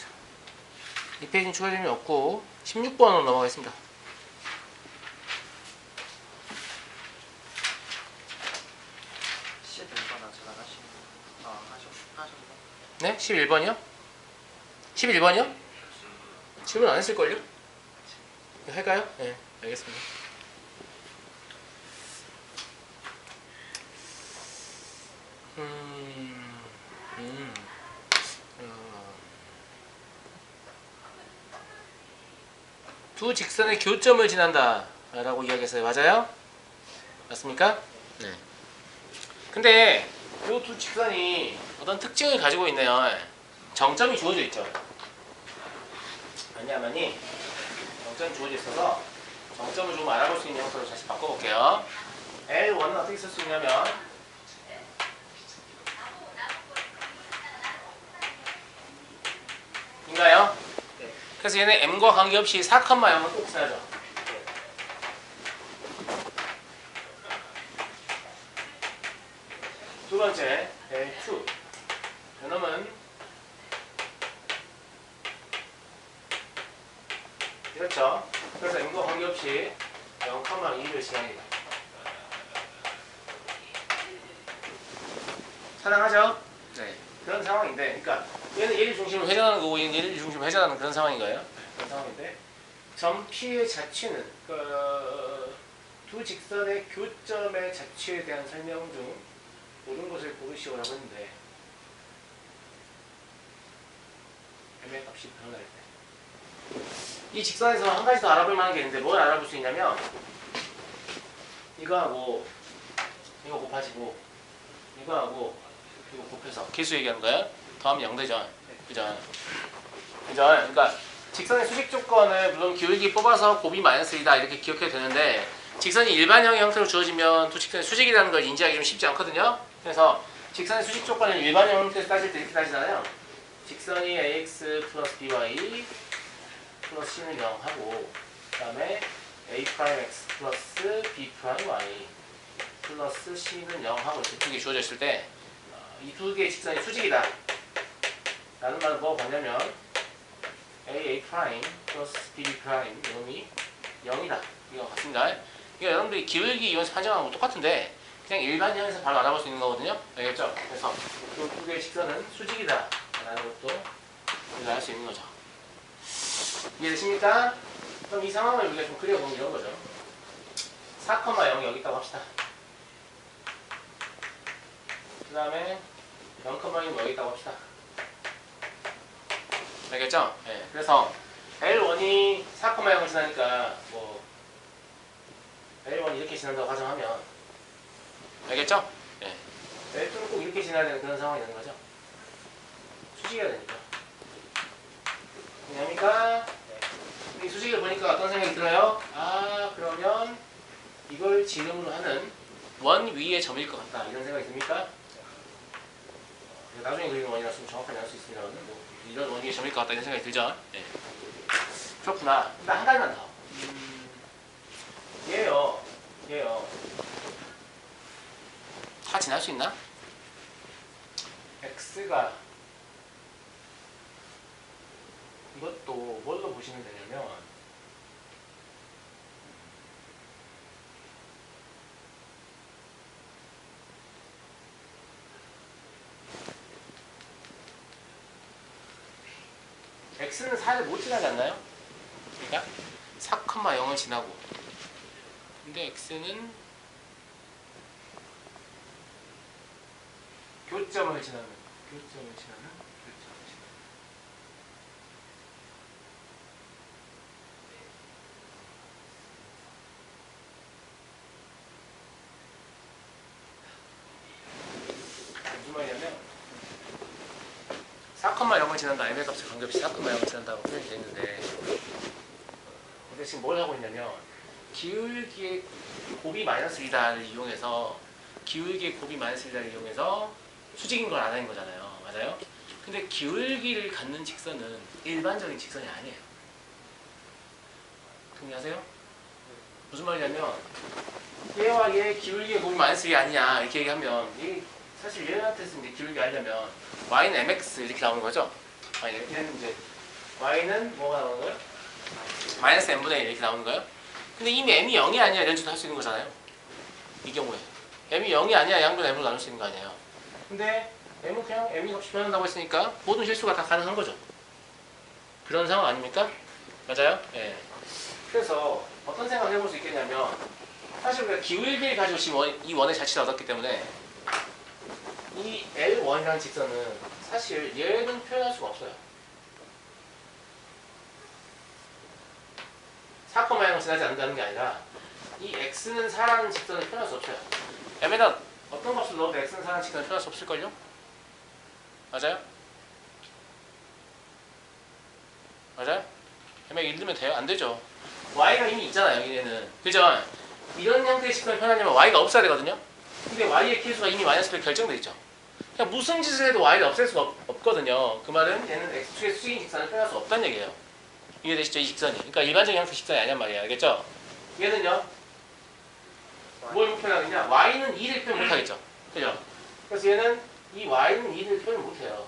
이 페이지는 추가 점이 없고 16번으로 넘어가겠습니다. 11번 제가 하셨나? 네? 11번이요? 11번이요? 질문 안 했을걸요? 할까요? 네, 알겠습니다. 두 직선의 교점을 지난다 라고 이야기했어요. 맞아요? 맞습니까? 네. 근데 이 두 직선이 어떤 특징을 가지고 있네요. 정점이 주어져 있죠. 왜냐하면 정점이 주어져 있어서 정점을 좀 알아볼 수 있는 형태로 다시 바꿔볼게요. L1은 어떻게 쓸 수 있냐면 인가요? 네. 그래서 얘는 M과 관계없이 4,0은 꼭 써야죠. 두 번째 L2 이놈은 이렇죠. 그래서 M과 관계없이 0,2를 지향합니다. 사랑하죠? 네. 그런 상황인데, 그러니까 얘는 얘를 중심으로 회전하는 거고 얘는 얘를 중심으로 회전하는 그런 상황인가요? 그런 상황인데 점 P의 자취는 두 직선의 교점의 자취에 대한 설명 중 모든 것을 고르시오라고 했는데 M의 값이 변할 때 이 직선에서 한 가지 더 알아볼 만한 게 있는데 뭘 알아볼 수 있냐면 이거하고 이거 곱하시고 이거하고 이거 곱해서 개수 얘기하는 거예요? 더하면 0 되죠? 그죠? 그죠? 그러니까 직선의 수직 조건을 물론 기울기 뽑아서 곱이 마이너스 1이다 이렇게 기억해도 되는데 직선이 일반형의 형태로 주어지면 두 직선의 수직이라는 걸 인지하기 좀 쉽지 않거든요. 그래서 직선의 수직 조건을 일반형 형태에서 따질 때 이렇게 따지잖아요. 직선이 ax 플러스 by 플러스 c는 0 하고 그 다음에 a'x 플러스 b'y 플러스 c는 0 하고 이렇게 두 개 주어져 있을 때 이 두 개의 직선이 수직이다 라는 말은 뭐가 뭐냐면 a 플러스 b 이놈이 0이다 이거 같습니다. 이거 여러분들이 기울기 이용해서 판정하는 거 똑같은데 그냥 일반 현에서 바로 알아볼 수 있는 거거든요. 알겠죠? 그래서 이 두 개의 직선은 수직이다 라는 것도 우리가 알 수 있는 거죠. 이해되십니까? 그럼 이 상황을 우리가 좀 그려보면 이런 거죠. 4,0이 여기 있다고 합시다. 그 다음에 0,1이 여기 있다고 합시다. 알겠죠? 네. 그래서 L1이 4,0을 지나니까 뭐 L1이 이렇게 지난다고 가정하면 알겠죠? 네. L2는 꼭 이렇게 지나야 되는 그런 상황이 되는 거죠. 수직이어야 되니까. 이해합니까? 네. 이 수직을 보니까 어떤 생각이 들어요? 아, 그러면 이걸 지름으로 하는 원 위의 점일 것 같다. 이런 생각이 듭니까? 나중에 그리는 원이라서 좀 정확하게 알 수 있습니다만 뭐 이런 원 위의 점일 것 같다. 이런 생각이 들죠? 네. 그렇구나. 일단 한 가지만 더. 얘요. 다 지날 수 있나? x가 이것도 뭘로 보시면 되냐면 x는 4를 못 지나지 않나요? 그러니까 4,0을 지나고 근데 x는 교점을 지나는 무슨 말이냐면 4,0을 지난다. m의 값을 관계없이 4,0을 지난다고 표현이 되어 있는데 근데 지금 뭘 하고 있냐면 기울기의 곱이 마이너스 2다를 이용해서 수직인 걸 알아낸 거잖아요. 맞아요? 근데 기울기를 갖는 직선은 일반적인 직선이 아니에요. 동의하세요? 무슨 말이냐면 얘와 얘 기울기의 곱이 마이너스 2 아니냐 이렇게 얘기하면 사실 얘한테서 이제 기울기 알려면 y는 mx 이렇게 나오는 거죠. 얘는 이제 y는 뭐가 나오는 거예요? 마이너스 m분의 1 이렇게 나오는 거예요. 근데 이미 m이 0이 아니야 이런 식으로 할 수 있는 거잖아요. 이 경우에 m이 0이 아니야 양분 m으로 나눌 수 있는 거 아니에요. 근데 m은 그냥 m이 없이 변한다고 했으니까 모든 실수가 다 가능한 거죠. 그런 상황 아닙니까? 맞아요? 예. 그래서 어떤 생각을 해볼 수 있겠냐면 사실 우리가 기울기를 가지고 지금 이 원의 자취를 얻었기 때문에 이 L1이라는 직선은 사실 얘는 표현할 수가 없어요. 4,0을 지나지 않는다는 게 아니라 이 x는 4라는 직선을 표현할 수 없어요. m에다 어떤 값을 넣어도 x는 4라는 직선을 표현할 수 없을걸요? 맞아요? 맞아요? m에 1 넣으면 돼요? 안 되죠. y가 이미 있잖아요. 여기에는. 그죠? 이런 형태의 직선을 표현하려면 y가 없어야 되거든요. 근데 y의 키수가 이미 마이너스로 결정돼 있죠. 그냥 무슨 짓을 해도 y를 없앨 수가 없거든요. 그 말은 얘는 x축의 수직인 직선을 표현할 수 없다는 얘기예요. 이해되시죠? 이 직선이. 그러니까 일반적인 형태 직선이 아니란 말이에요. 알겠죠? 얘는요. 뭘 못 표현하겠냐? y는 2를 표현 못하겠죠. 그죠? 그래서 얘는 이 y는 2를 표현 못해요.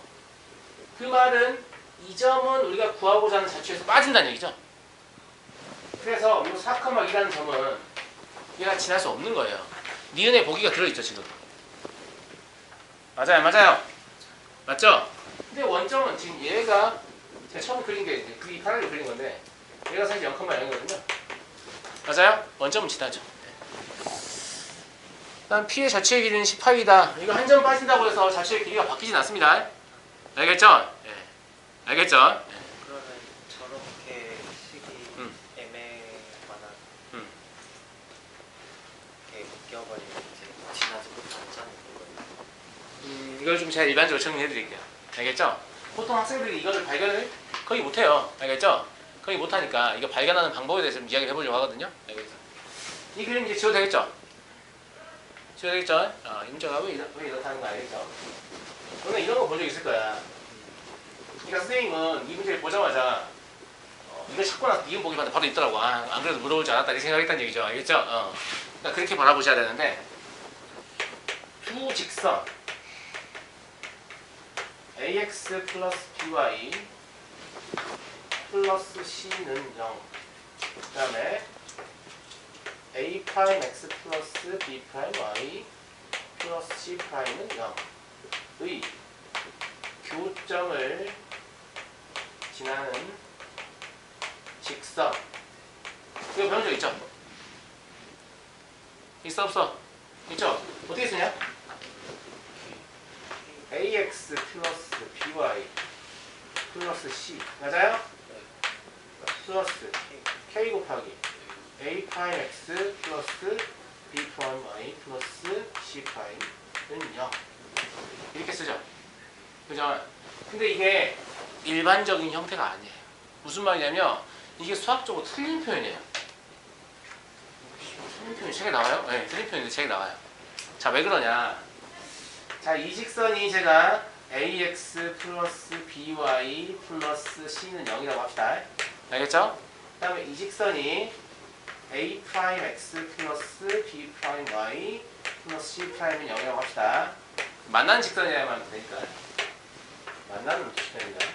그 말은 이 점은 우리가 구하고자 하는 자취에서 빠진다는 얘기죠. 그래서 이 4,2라는 점은 얘가 지날 수 없는 거예요. 니은의 보기가 들어있죠 지금. 맞아요. 맞죠? 근데 원점은 지금 얘가 제가 처음 그린 게 그게 편하게 그린 건데 얘가 사실 0,0이거든요. 맞아요? 원점은 지나죠. 일단 P의 자취의 길이는 10파이다. 이거 한 점 빠진다고 해서 자취의 길이가 바뀌진 않습니다. 알겠죠? 예. 알겠죠? 예. 그러면 저렇게 식이 애매하다. 이렇게 묶여버리면 이제 지나지 못하지 않는 거예요. 이걸 좀 제가 일반적으로 정리해 드릴게요. 알겠죠? 보통 학생들이 이거를 발견을 거의 못해요. 알겠죠? 거의 못하니까 이거 발견하는 방법에 대해서 좀 이야기를 해보려고 하거든요. 알겠죠? 이 그림 이제 지워도 되겠죠? 지워도 되겠죠? 이 문제가 왜 이렇다는 거 알겠죠? 너는 이런 거 본 적 있을 거야. 그러니까 선생님은 이 문제를 보자마자 이거 찾고 나서 니은 보기 봤는데 바로 있더라고. 안 그래도 물어볼 줄 알았다. 이렇게 생각했다는 얘기죠. 알겠죠? 그러니까 그렇게 바라보셔야 되는데 두 직선 ax 플러스 by 플러스 c는 0. 그 다음에 a 프라임 x 플러스 b 프라임 y 플러스 C'은 0의 교점을 지나는 직선. 이거 배운 적 있죠? 있어 없어? 있죠? 어떻게 쓰냐? ax 플러스 by 플러스 c 맞아요? 플러스 k 곱하기 a 프라임 x 플러스 b 프라임 y 플러스 c 프라임은 0 이렇게 쓰죠. 그죠? 근데 이게 일반적인 형태가 아니에요. 무슨 말이냐면 이게 수학적으로 틀린 표현이에요. 틀린 표현이 책에 나와요? 네, 틀린 표현인데 책에 나와요. 자, 왜 그러냐? 자, 이 직선이 제가 ax 플러스 by 플러스 c는 0이라고 합시다. 알겠죠? 그 다음에 이 직선이 a 프라임 x 플러스 b 프라임 y 플러스 c 프라임은 0이라고 합시다. 만나는 직선이라면 되니까. 만나는 직선입니다.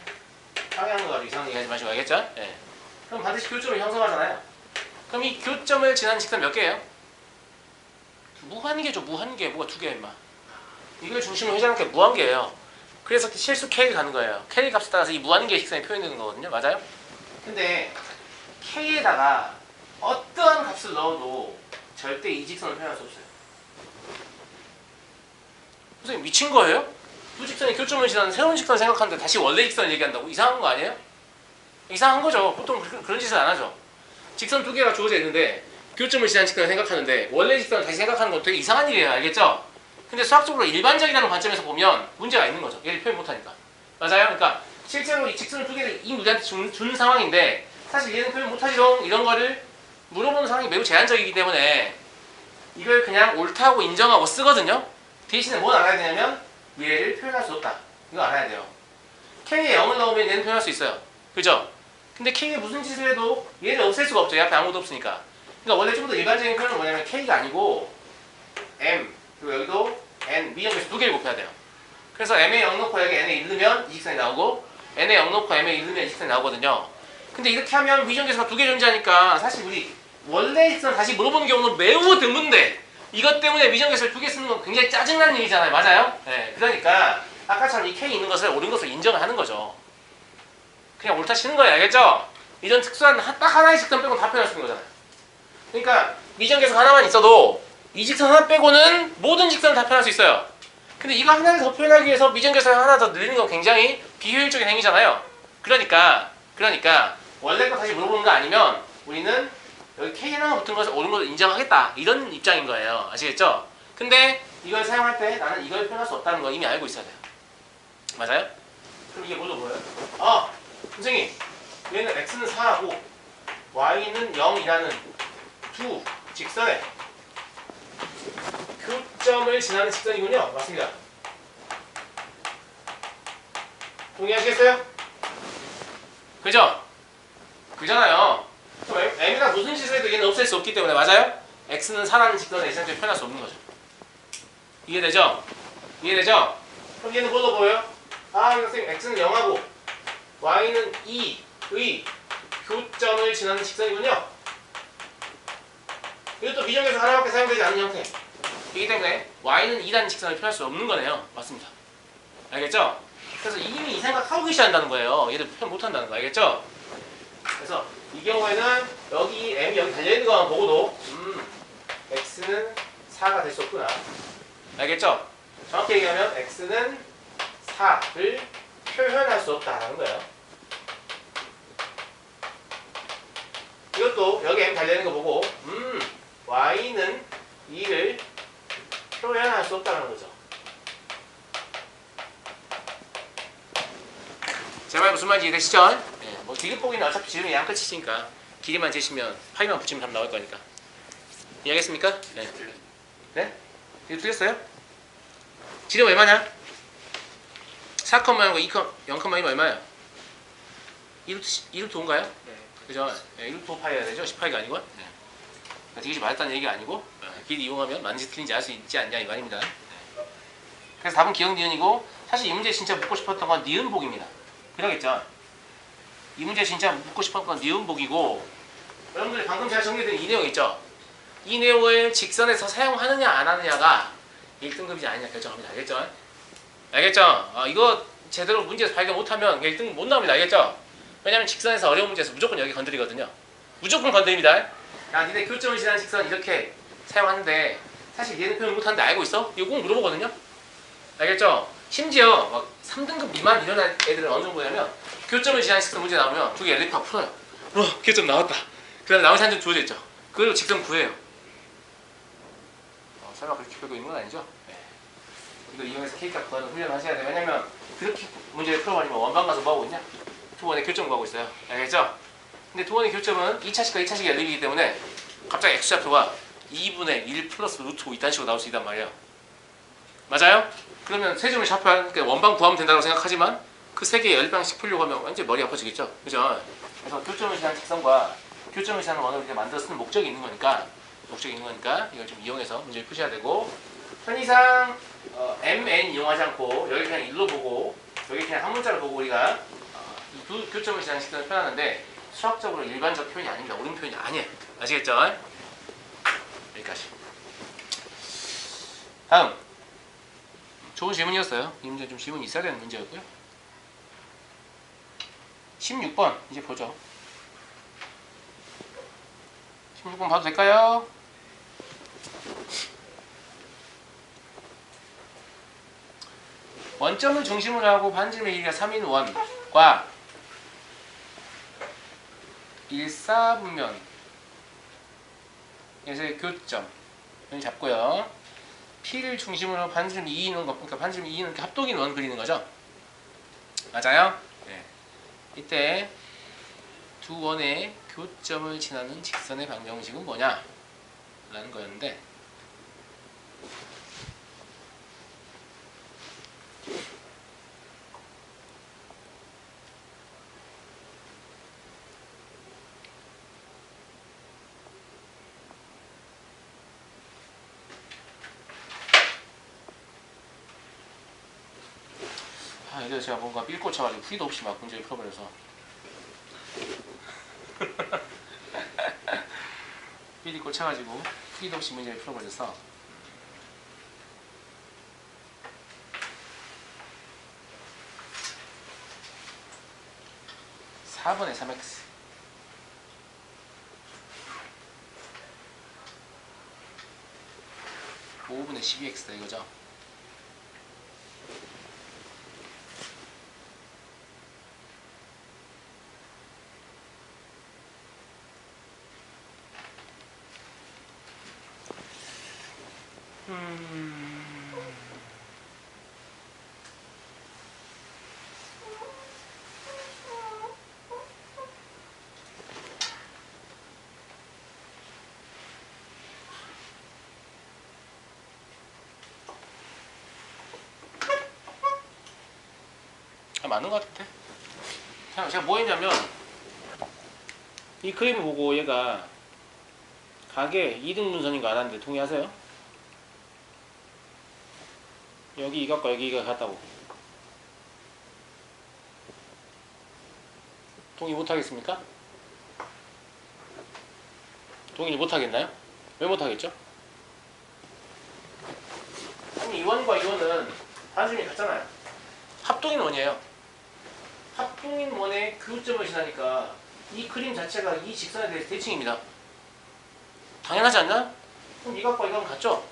방향을 가지고 이상한 얘기 하지 마시고 알겠죠? 예. 그럼 반드시 교점을 형성하잖아요. 그럼 이 교점을 지나는 직선 몇 개예요? 무한개죠. 무한개. 뭐가 두 개야 임마. 이걸 중심으로 회전하는 게 무한개예요. 그래서 실수 K를 가는 거예요. K 값에 따라서 이 무한개 직선이 표현되는 거거든요. 맞아요? 근데 K에다가 어떠한 값을 넣어도 절대 이 직선을 표현할 수 없어요. 선생님 미친 거예요? 두 직선이 교점을 지나는 새로운 직선을 생각하는데 다시 원래 직선을 얘기한다고? 이상한 거 아니에요? 이상한 거죠. 보통 그런 짓을 안 하죠. 직선 두 개가 주어져 있는데 교점을 지나는 직선을 생각하는데 원래 직선을 다시 생각하는 건 되게 이상한 일이에요. 알겠죠? 근데 수학적으로 일반적이라는 관점에서 보면 문제가 있는 거죠. 얘를 표현 못하니까. 맞아요? 그러니까 실제로 이 직선을 두 개를 이 문제한테 준 상황인데 사실 얘는 표현 못하지롱 이런 거를 물어보는 상황이 매우 제한적이기 때문에 이걸 그냥 옳다고 인정하고 쓰거든요. 대신에 뭘 알아야 되냐면 얘를 표현할 수 없다. 이거 알아야 돼요. K에 0을 넣으면 얘는 표현할 수 있어요. 그죠? 근데 K에 무슨 짓을 해도 얘를 없앨 수가 없죠. 얘 앞에 아무도 없으니까. 그러니까 원래 좀 더 일반적인 표현은 뭐냐면 K가 아니고 M 그리고 여기도 N 미정에서 두 개를 곱해야 돼요. 그래서 M에 0 넣고 여기 N에 1 넣으면 이 직선이 나오고 N에 0 넣고 M에 1 넣으면 이 직선이 나오거든요. 근데 이렇게 하면 미정계수가 두 개 존재하니까 사실 우리 원래 직선 다시 물어보는 경우는 매우 드문데 이것 때문에 미정계수를 두 개 쓰는 건 굉장히 짜증나는 일이잖아요. 맞아요? 네, 그러니까 아까처럼 이 K 있는 것을 옳은 것을 인정을 하는 거죠. 그냥 옳다 치는 거예요. 알겠죠? 이런 특수한 딱 하나의 직선 빼고는 다 표현할 수 있는 거잖아요. 그러니까 미정계수 하나만 있어도 이 직선 하나 빼고는 모든 직선을 다 표현할 수 있어요. 근데 이거 하나를 더 표현하기 위해서 미정계수 하나 더 늘리는 건 굉장히 비효율적인 행위잖아요. 그러니까 원래 거 다시 물어보는 거 아니면 우리는 여기 K 하나가 붙은 것을 옳은 것을 인정하겠다 이런 입장인 거예요. 아시겠죠? 근데 이걸 사용할 때 나는 이걸 표현할 수 없다는 거 이미 알고 있어야 돼요. 맞아요? 그럼 이게 뭘로 보여요? 선생님 얘는 X는 4하고 Y는 0이라는 두 직선에 교점을 지나는 직선이군요. 맞습니다. 동의하시겠어요? 그죠? 그잖아요. 그럼 M이랑 무슨 짓을 해도 얘는 없앨 수 없기 때문에 맞아요? X는 4라는 직선에 이상적으로 표현할 수 없는 거죠. 이해되죠? 이해되죠? 그럼 얘는 뭘로 보여요? 선생님 X는 0하고 Y는 2의 교점을 지나는 직선이군요. 이것도 미정에서 하나밖에 사용되지 않는 형태. 이기 때문에 Y는 2라는 직선을 표현할 수 없는 거네요. 맞습니다. 알겠죠? 그래서 이미 이 생각 하고 계셔야 한다는 거예요. 얘들 표현 못한다는 거. 알겠죠? 그래서 이 경우에는 여기 M이 여기 달려있는 것만 보고도 X는 4가 될 수 없구나. 알겠죠? 정확히 얘기하면 X는 4를 표현할 수 없다라는 거예요. 이것도 여기 M 달려있는 거 보고 Y는 2를 표현할 수 없다는 거죠. 제 말 무슨 말인지 이해되시죠? 네, 뭐 디귿보기는 어차피 지름이 양끝이니까 길이만 재시면 파이만 붙이면 답 나올 거니까. 이해하겠습니까? 네. 네? 이거 틀렸어요? 지름 얼마냐? 4,0과 0,2면 얼마야? 2루트 5인가요? 네. 그죠? 네, 1루트 5 파이야 되죠? 10파이가 아니고? 네. 디귿이 맞았다는 얘기가 아니고 길 이용하면 맞는지 틀린지 알 수 있지 않냐 이 말입니다. 네. 그래서 답은 기억 니은이고 사실 이 문제 진짜 묻고 싶었던 건 니은복입니다. 그러겠죠? 이 문제 진짜 묻고 싶었던 건 니은복이고 여러분들이 방금 제가 정리드린 이 내용 있죠? 이 내용을 직선에서 사용하느냐 안 하느냐가 1등급이지 아니냐 결정합니다. 알겠죠? 알겠죠? 이거 제대로 문제에서 발견 못하면 1등 못 나옵니다. 알겠죠? 왜냐면 직선에서 어려운 문제에서 무조건 여기 건드리거든요. 무조건 건드립니다. 야, 니네 교점을 지나는 직선 이렇게 사용하는데 사실 얘는 표현 못하는데 알고 있어? 이거 꼭 물어보거든요. 알겠죠? 심지어 막 3등급 미만 이런 애들은 어느 정도냐면 교점을 지나는 직선 문제 나오면 두 개 엘리파 풀어요. 교점 나왔다. 그 다음에 나머지 한 점 주어져 있죠. 그리고 직선 구해요. 설마 그렇게 풀고 있는 건 아니죠? 네. 이거 이용해서 K값 구하는 훈련을 하셔야 돼요. 왜냐면 그렇게 문제를 풀어버리면 원방 가서 뭐하고 있냐? 두 번의 교점 구하고 있어요. 알겠죠? 근데 두 번의 교점은 2차식과 2차식이 열리기 때문에 갑자기 X좌표가 2분의 1 플러스 루트 5 이딴 식으로 나올 수 있단 말이에요. 맞아요? 그러면 세 점을 샤프한 그러니까 원방 구하면 된다고 생각하지만 그 세 개의 열방식 풀려고 하면 완전히 머리 아파지겠죠? 그죠? 그래서 교점을 지나는 직선과 교점을 지나는 원을 이렇게 만들어 쓰는 목적이 있는 거니까 이걸 좀 이용해서 문제를 푸셔야 되고 편의상 MN 이용하지 않고 여기 그냥 일로 보고 여기 그냥 한 문자를 보고 우리가 이 두 교점을 지나는 직선을 표현하는데 수학적으로 일반적 표현이 아닙니다. 옳은 표현이 아니에요. 아시겠죠? 여기까지. 다음 좋은 질문이었어요. 이 문제 좀 질문이 있어야 되는 문제였고요. 16번 이제 보죠. 16번 봐도 될까요? 원점을 중심으로 하고 반지름의 길이가 3인 원과 일사분면에서의 교점 여기 잡고요. P를 중심으로 반지름 2인 원, 그러니까 반지름 2는 이렇게 합동인 원 그리는 거죠. 맞아요? 네. 이때 두 원의 교점을 지나는 직선의 방정식은 뭐냐? 라는 거였는데 이거 제가 뭔가 삘 꽂혀가지고 후회도 없이 막 문제를 풀어버려서 삘이 꽂혀가지고 후회도 없이 문제를 풀어버려서 4번의 3x 5분의 12x다 이거죠. 맞는 것 같은데? 제가 뭐 했냐면 이 그림을 보고 얘가 가게 2등 분선인 거 알았는데 동의하세요? 여기 이각과 여기 이각 같다고 동의 못하겠습니까? 동의 못하겠나요? 왜 못하겠죠? 아니 이 원과 이 원은 반지름이 같잖아요. 합동인 원이에요. 합동인 원의 교점을 지나니까 이 그림 자체가 이 직선에 대해서 대칭입니다. 당연하지 않나? 그럼 이각과 이각은 같죠?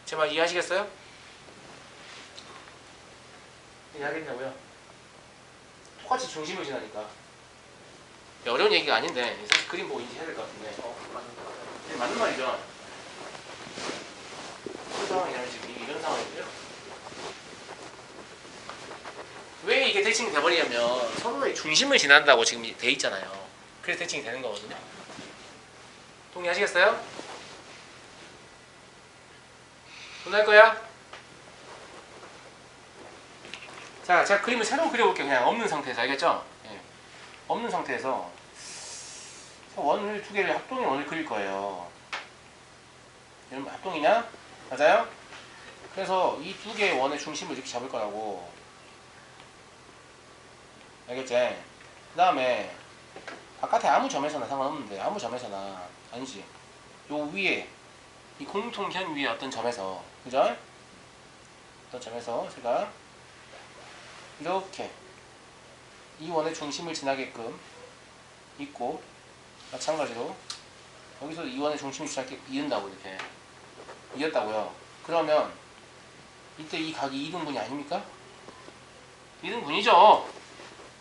제 말 이해하시겠어요? 이해하겠냐고요? 똑같이 중심을 지나니까 어려운 얘기가 아닌데 사실 그림 보고 인지해야 될 것 같은데 네, 맞는 말이죠. 그 상황이라면 지금 이런 상황이고요. 왜 이게 대칭이 돼버리냐면 서로의 중심을 지난다고 지금 돼 있잖아요. 그래서 대칭이 되는 거거든요. 동의하시겠어요? 동의할 거야? 자, 제가 그림을 새로 그려볼게요. 그냥 없는 상태에서. 알겠죠? 예. 없는 상태에서 원을 두 개를 합동인 원을 그릴 거예요. 이런 합동이냐? 맞아요? 그래서 이 두 개의 원의 중심을 이렇게 잡을 거라고. 알겠지? 그 다음에 바깥에 아무 점에서나 상관없는데 아무 점에서나 아니지 요 위에 이 공통현 위에 어떤 점에서, 그죠? 어떤 점에서 제가 이렇게 이 원의 중심을 지나게끔 있고, 마찬가지로 여기서 이 원의 중심을 지나게 이은다고, 이렇게 이었다고요. 그러면 이때 이 각이 2등분이 아닙니까? 2등분이죠.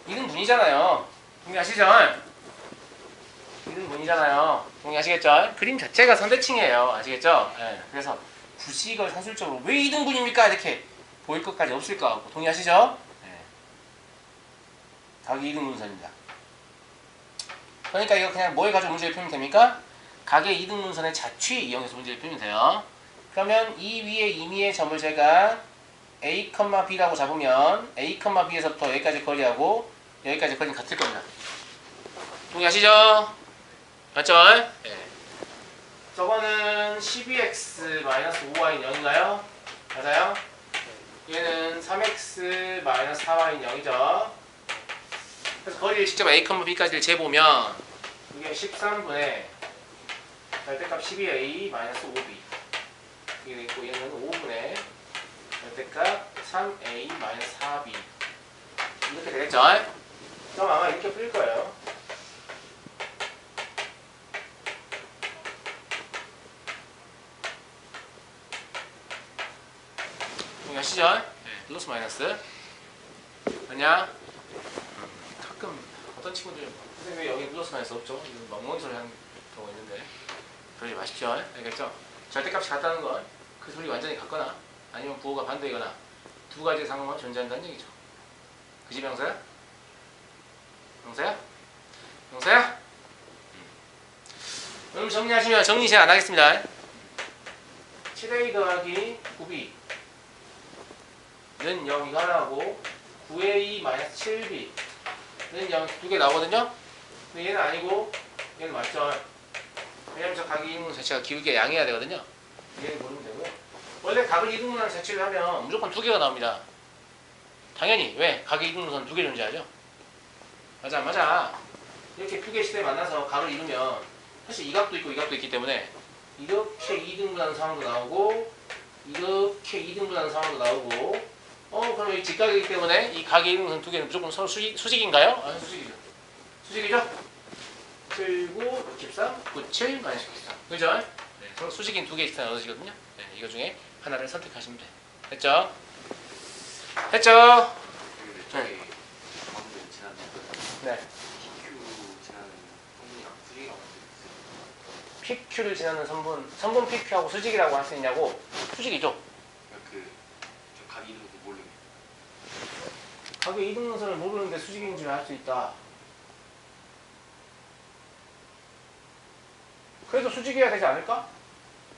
2등분이잖아요. 동의하시죠? 2등분이잖아요. 동의하시겠죠? 그림 자체가 선대칭이에요. 아시겠죠? 네. 그래서 굳이 이걸 산술적으로 왜 2등분입니까? 이렇게 보일 것까지 없을 것 같고. 동의하시죠? 네. 각이 2등분선입니다. 그러니까 이거 그냥 뭐에 가지고 문제를 풀면 됩니까? 각의 2등분선의 자취 이용해서 문제를 풀면 돼요. 그러면 이 위에 임의의 점을 제가 A, B라고 잡으면 A, B에서부터 여기까지 거리하고 여기까지 거리는 같을 겁니다. 동의하시죠? 맞죠? 네. 저거는 12x-5y는 0인가요? 맞아요? 얘는 3x-4y는 0이죠. 그래서 거리를 직접 A, B까지를 재보면 이게 13분의 절대값 12a-5b 이게 있고, 얘는 5분의 절대값 3a-4b 이렇게 되겠죠? 그럼 아마 이렇게 풀릴 거예요. 동의하시죠? 네. 플러스 마이너스 아니야? 가끔 어떤 친구들 선생님 왜 여기 플러스 마이너스 없죠? 이건 멍멍이 소리 하는 경우가 있는데 그러지 마십시오. 알겠죠? 절대값이 같다는 건 그 소리 완전히 같거나 아니면 부호가 반대이거나 두 가지 상황만 존재한다는 얘기죠. 그지 명사야? 명사야? 명사야? 그럼 정리하시면 정리 제가 안 하겠습니다. 7a 더하기 9b는 0이가 하나고 9a-7b는 0 두 개 나오거든요? 근데 얘는 아니고 얘는 맞죠? 왜냐면 저 각이 있는 자체가 기울기가 양해야 되거든요? 얘를 모르면 되고요. 원래 각을 이등분하는 자취를 하면 무조건 두 개가 나옵니다. 당연히. 왜? 각의 이등분선 두 개 존재하죠? 맞아 안 맞아? 이렇게 두 개 시대에 만나서 각을 이루면 사실 이 각도 있고 이 각도 있기 때문에 이렇게 2등분하는 상황도 나오고 이렇게 2등분하는 상황도 나오고 그럼 이 직각이기 때문에 이 각의 이등분선 두 개는 무조건 서로 수직인가요? 아, 수직이죠. 수직이죠? 7, 9, 63, 9, 7, 마이너스 63. 그죠? 네, 서로 수직인 두 개 있으면 얻어지거든요. 네, 이거 중에 하나를 선택하시면 돼. 됐죠? 했죠? 저기 방금 지나는 네. PQ 지나는 성분이랑 수직이랑 PQ를 지나는 선분 PQ하고 수직이라고 할 수 있냐고? 수직이죠. 그저 각 이름도 모르게 각의 이등분선을 모르는데 수직인지를 알 수 있다. 그래도 수직이어야 되지 않을까?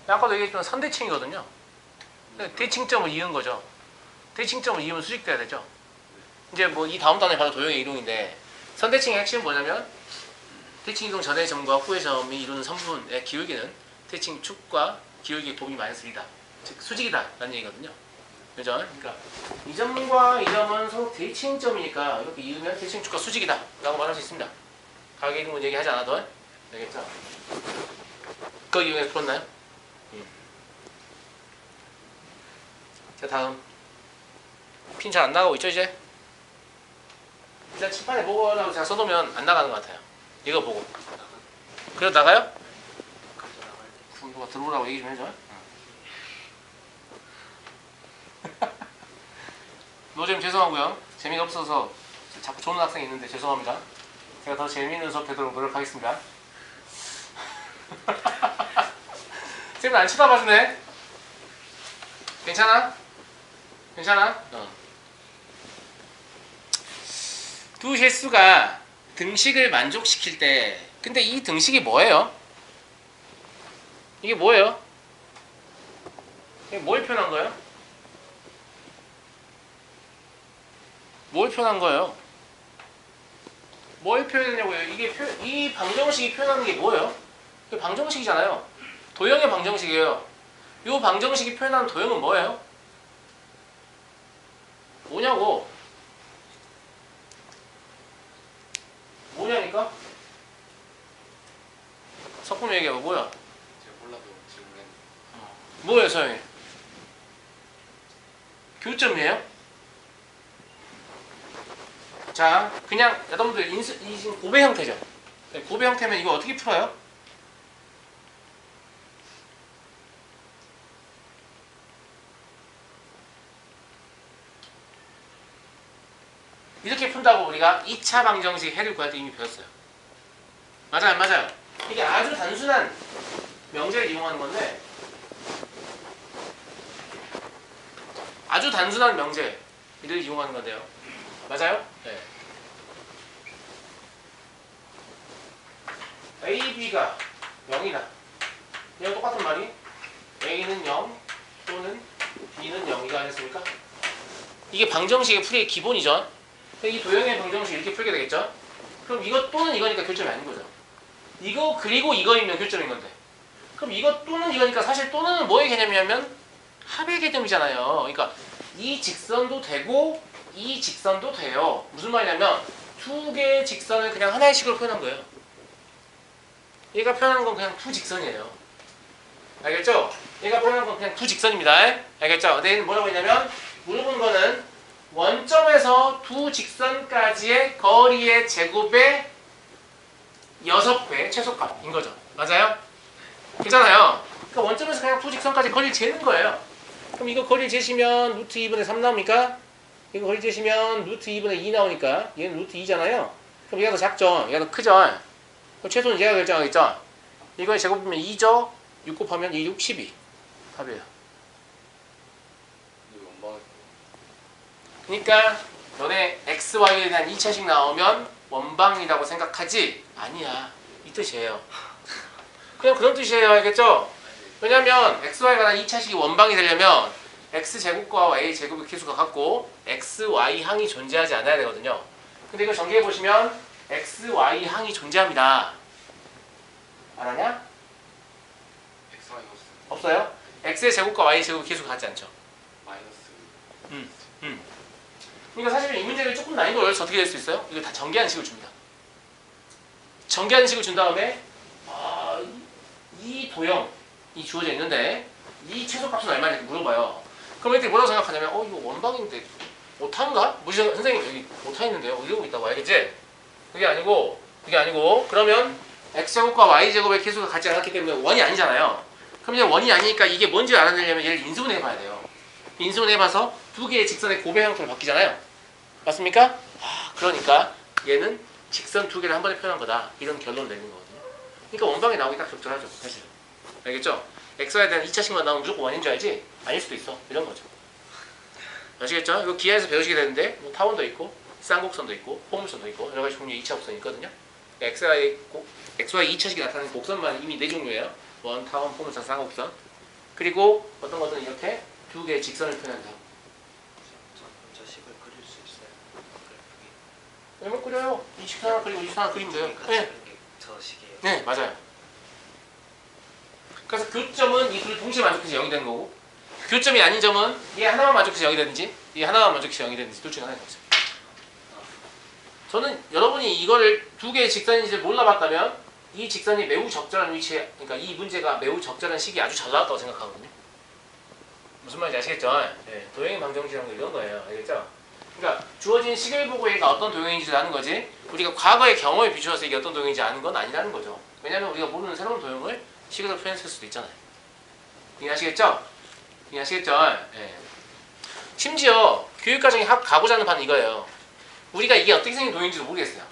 아까도 얘기했지만 선대칭이거든요. 대칭점을 이은 거죠. 대칭점을 이으면 수직돼야 되죠. 이제 뭐 이 다음 단에 바로 도형의 이동인데 선대칭의 핵심은 뭐냐면 대칭 이동 전의 점과 후의 점이 이루는 선분의 기울기는 대칭 축과 기울기의 곱이 마이너스 1이다. 즉 수직이다 라는 얘기거든요. 그죠? 그러니까 이 점과 이 점은 서로 대칭점이니까 이렇게 이으면 대칭 축과 수직이다 라고 말할 수 있습니다. 각의 이동은 얘기하지 않아도 되겠죠? 그거 이용해서 풀었나요? 자, 다음 핀 잘 안 나가고 있죠 이제? 일단 칠판에 보고라고 제가 써놓으면 안 나가는 것 같아요. 이거 보고 그래도 나가요? 그래서 나갈 때 그럼 누가 들어오라고 얘기 좀 해줘. 노잼 죄송하고요. 재미가 없어서 자꾸 좋은 학생이 있는데 죄송합니다. 제가 더 재미있는 수업 되도록 노력하겠습니다. 쌤은 안 쳐다봐주네. 괜찮아? 괜찮아? 두 실수가 등식을 만족시킬 때 근데 이 등식이 뭐예요? 이게 뭐예요? 이게 뭘 표현한 거예요? 뭘 표현한 거예요? 뭘 표현했냐고요? 이 방정식이 표현하는 게 뭐예요? 이게 방정식이잖아요. 도형의 방정식이에요. 이 방정식이 표현하는 도형은 뭐예요? 뭐냐고? 뭐냐니까? 석훈이 얘기해봐. 뭐야? 제가 몰라도 질문했는데 뭐예요, 서영이? 교점이에요? 자, 그냥 여러분들 이 지금 고배 형태죠? 네, 고배 형태면 이거 어떻게 풀어요? 이렇게 푼다고 우리가 2차 방정식 해를 구할 때 이미 배웠어요. 맞아요, 안 맞아요? 이게 아주 단순한 명제를 이용하는 건데, 아주 단순한 명제를 이용하는 건데요. 맞아요? 네. A, B가 0이다. 이랑 똑같은 말이 A는 0 또는 B는 0이가 아니었습니까? 이게 방정식의 풀이의 기본이죠. 이 도형의 방정식 이렇게 풀게 되겠죠? 그럼 이것 또는 이거니까 교점이 아닌 거죠. 이거 그리고 이거이면 교점인 건데. 그럼 이것 또는 이거니까 사실 또는 뭐의 개념이냐면 합의 개념이잖아요. 그러니까 이 직선도 되고 이 직선도 돼요. 무슨 말이냐면 두 개의 직선을 그냥 하나의 식으로 표현한 거예요. 얘가 표현한 건 그냥 두 직선이에요. 알겠죠? 얘가 표현한 건 그냥 두 직선입니다. 알겠죠? 근데 뭐라고 했냐면 물어본 거는 원점에서 두 직선까지의 거리의 제곱의 6배 최소값인 거죠. 맞아요? 그렇잖아요. 그러니까 원점에서 그냥 두 직선까지 거리를 재는 거예요. 그럼 이거 거리를 재시면 루트 2분의 3 나옵니까? 이거 거리 재시면 루트 2분의 2 나오니까 얘는 루트 2잖아요. 그럼 얘가 더 작죠? 얘가 더 크죠? 그럼 최소는 얘가 결정하겠죠? 이거의 제곱이면 2죠? 6 곱하면 2, 6, 12 답이에요. 이거 원방에 그러니까 너네 x, y에 대한 2차식 나오면 원방이라고 생각하지? 아니야. 이 뜻이에요. 그냥 그런 뜻이에요. 알겠죠? 왜냐면 x, y에 관한 2차식이 원방이 되려면 x제곱과 a제곱의 계수가 같고 x, y 항이 존재하지 않아야 되거든요. 근데 이거 전개해 보시면 x, y 항이 존재합니다. 알았냐? X 마이너스 없어요? x의 제곱과 y의 제곱의 계수가 같지 않죠? 마이너스 그러니까 사실 이 문제를 조금 난이도를 올려서 어떻게 될 수 있어요? 이거 다 전개하는 식을 줍니다. 전개하는 식을 준 다음에 이 도형이 주어져 있는데 이 최소값은 얼마냐 이렇게 물어봐요. 그럼 애들이 뭐라고 생각하냐면 이거 원방인데 오타인가? 선생님 여기 오타 있는데요? 이러고 있다고 알겠지? 그게 아니고 그러면 x제곱과 y제곱의 계수가 같지 않았기 때문에 원이 아니잖아요. 그럼 이제 원이 아니니까 이게 뭔지 알아내려면 얘를 인수분해 해봐야 돼요. 인수분해 해봐서 두 개의 직선의 고배 형태로 바뀌잖아요. 맞습니까? 그러니까 얘는 직선 두 개를 한 번에 표현한 거다. 이런 결론 내는 거거든요. 그러니까 원방이 나오기 딱 적절하죠. 사실. 알겠죠? x에 대한 2차식만 나오면 무조건 원인 줄 알지? 아닐 수도 있어. 이런 거죠. 아시겠죠? 이거 기하에서 배우시게 되는데 뭐 타원도 있고 쌍곡선도 있고 포물선도 있고 여러 가지 종류의 2차 곡선이 있거든요. xy 2차식이 나타나는 곡선만 이미 4종류예요. 원, 타원, 포물선, 쌍곡선. 그리고 어떤 것들은 이렇게 두 개의 직선을 표현한다. 저 식을 그릴 수 있어요. 그래프기. 왜못 그려요? 이 식선 하나 그리고 이 식선 하나 그리면 돼요. 같이 네. 그린 게저 식이에요. 네, 맞아요. 그래서 교점은 이 둘이 동시에 만족해서 0이 되는 거고 교점이 아닌 점은 얘 하나만 만족해서 0이 되든지 얘 하나만 만족해서 0이 되든지 둘 중에 하나인 거죠. 저는 여러분이 이거를 두 개의 직선인지를 몰라봤다면 이 직선이 매우 적절한 위치에, 그러니까 이 문제가 매우 적절한 시기에 아주 잘 나왔다고 생각하거든요. 무슨 말인지 아시겠죠? 네, 도형의 방정식이라는 거 이런 거예요. 알겠죠? 그러니까 주어진 식을 보고 얘가 어떤 도형인지 아는 거지 우리가 과거의 경험에 비추어서 이게 어떤 도형인지 아는 건 아니라는 거죠. 왜냐하면 우리가 모르는 새로운 도형을 식으로 표현했을 수도 있잖아요. 이해하시겠죠? 네. 심지어 교육과정이 가고자 하는 바는 이거예요. 우리가 이게 어떻게 생긴 도형인지도 모르겠어요.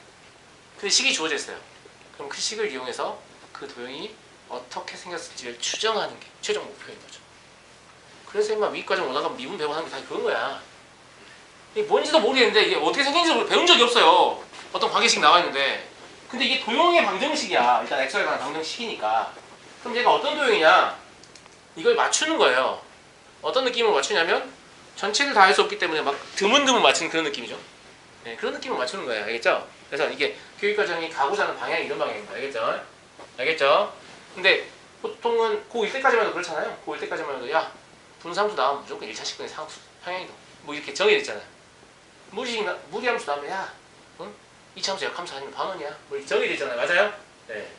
근데 식이 주어져 있어요. 그럼 그 식을 이용해서 그 도형이 어떻게 생겼을지를 추정하는 게 최종 목표인 거죠. 그래서 인마 위과정 올라가면 미분 배분하는 게 다 그런 거야. 이게 뭔지도 모르겠는데 이게 어떻게 생긴지도 배운 적이 없어요. 어떤 관계식 나와 있는데. 근데 이게 도형의 방정식이야. 일단 x에 관한 방정식이니까. 그럼 얘가 어떤 도형이냐? 이걸 맞추는 거예요. 어떤 느낌으로 맞추냐면 전체를 다 할 수 없기 때문에 막 드문드문 맞추는 그런 느낌이죠. 네, 그런 느낌을 맞추는 거예요. 알겠죠? 그래서 이게 교육과정이 가고자 하는 방향이 이런 방향입니다. 알겠죠? 근데 보통은 고1 때까지만 해도 그렇잖아요. 고1 때까지만 해도 야 분수함수 나오면 무조건 1차식분의 상수, 평행이동 뭐 이렇게 정해졌잖아요. 무리함수 나오면 야 응? 2차함수 역함수 아니면 반원이야 뭐 이렇게 정해졌잖아요. 맞아요? 네.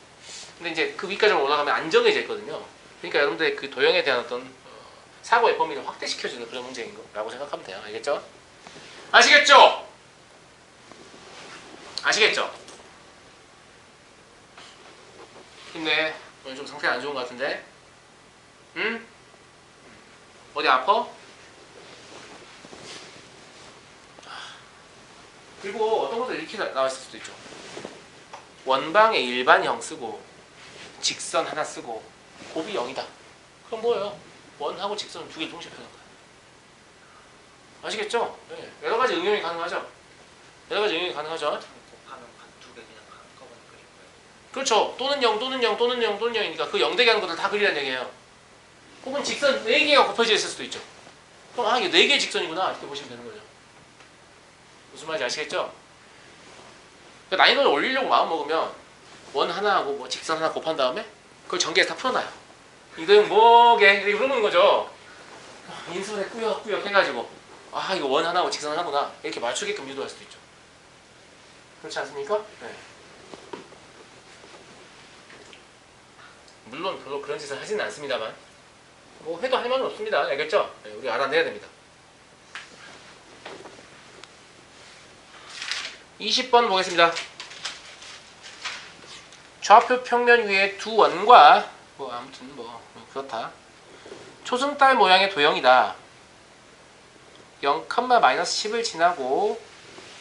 근데 이제 그 위까지 올라가면 안 정해져 있거든요. 그러니까 여러분들의 그 도형에 대한 어떤 사고의 범위를 확대시켜주는 그런 문제인 거라고 생각하면 돼요. 알겠죠? 아시겠죠? 아시겠죠? 힘내. 오늘 좀 상태 안 좋은 것 같은데? 응? 어디 아파? 그리고 어떤 것도 이렇게 나와 있을 수도 있죠. 원방에 일반형 쓰고 직선 하나 쓰고 곱이 0이다. 그럼 뭐예요? 원하고 직선 두 개 동시에 펴는 거야. 아시겠죠? 네. 여러 가지 응용이 가능하죠? 여러 가지 응용이 가능하죠? 곱하면 두 개 그냥 한꺼번에 그린 거예요. 그렇죠. 또는 0, 또는 0, 또는 0, 또는 0이니까 그 0 되게 하는 것들 다 그리라는 얘기예요. 혹은 직선 4개가 곱해져 있을 수도 있죠. 그럼 이게 4개의 직선이구나 이렇게 보시면 되는 거죠. 무슨 말인지 아시겠죠? 그러니까 난이도를 올리려고 마음먹으면 원 하나하고 뭐 직선 하나 곱한 다음에 그걸 전개해서 다 풀어놔요. 이도형 뭐게? 이렇게 물어보는 거죠. 인수분해 꾸역꾸역 해가지고 이거 원 하나하고 직선 하나구나 이렇게 맞추게끔 유도할 수도 있죠. 그렇지 않습니까? 네. 물론 별로 그런 짓을 하지는 않습니다만 뭐 해도 할 말은 없습니다. 알겠죠? 네, 우리 알아내야 됩니다. 20번 보겠습니다. 좌표 평면 위에 두 원과 뭐 아무튼 뭐 그렇다. 초승달 모양의 도형이다. 0, -10을 지나고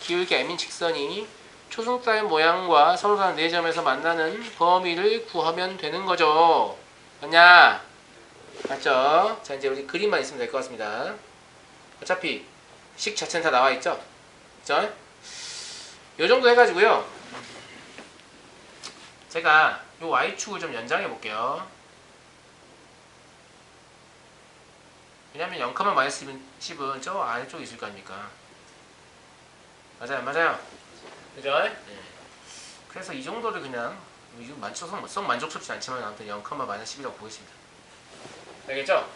기울기 m인 직선이 초승달 모양과 서로 다른 4점에서 만나는 범위를 구하면 되는 거죠. 맞냐? 맞죠? 자, 이제 우리 그림만 있으면 될 것 같습니다. 어차피 식 자체는 다 나와 있죠? 그죠? 요 정도 해가지고요. 제가 요 y축을 좀 연장해 볼게요. 왜냐면 0, -10은 저 아래쪽에 있을 거 아닙니까? 맞아요, 안 맞아요? 그죠? 네. 그래서 이 정도를 그냥 썩 만족스럽지 않지만 아무튼 0, -10이라고 보겠습니다. 알겠죠?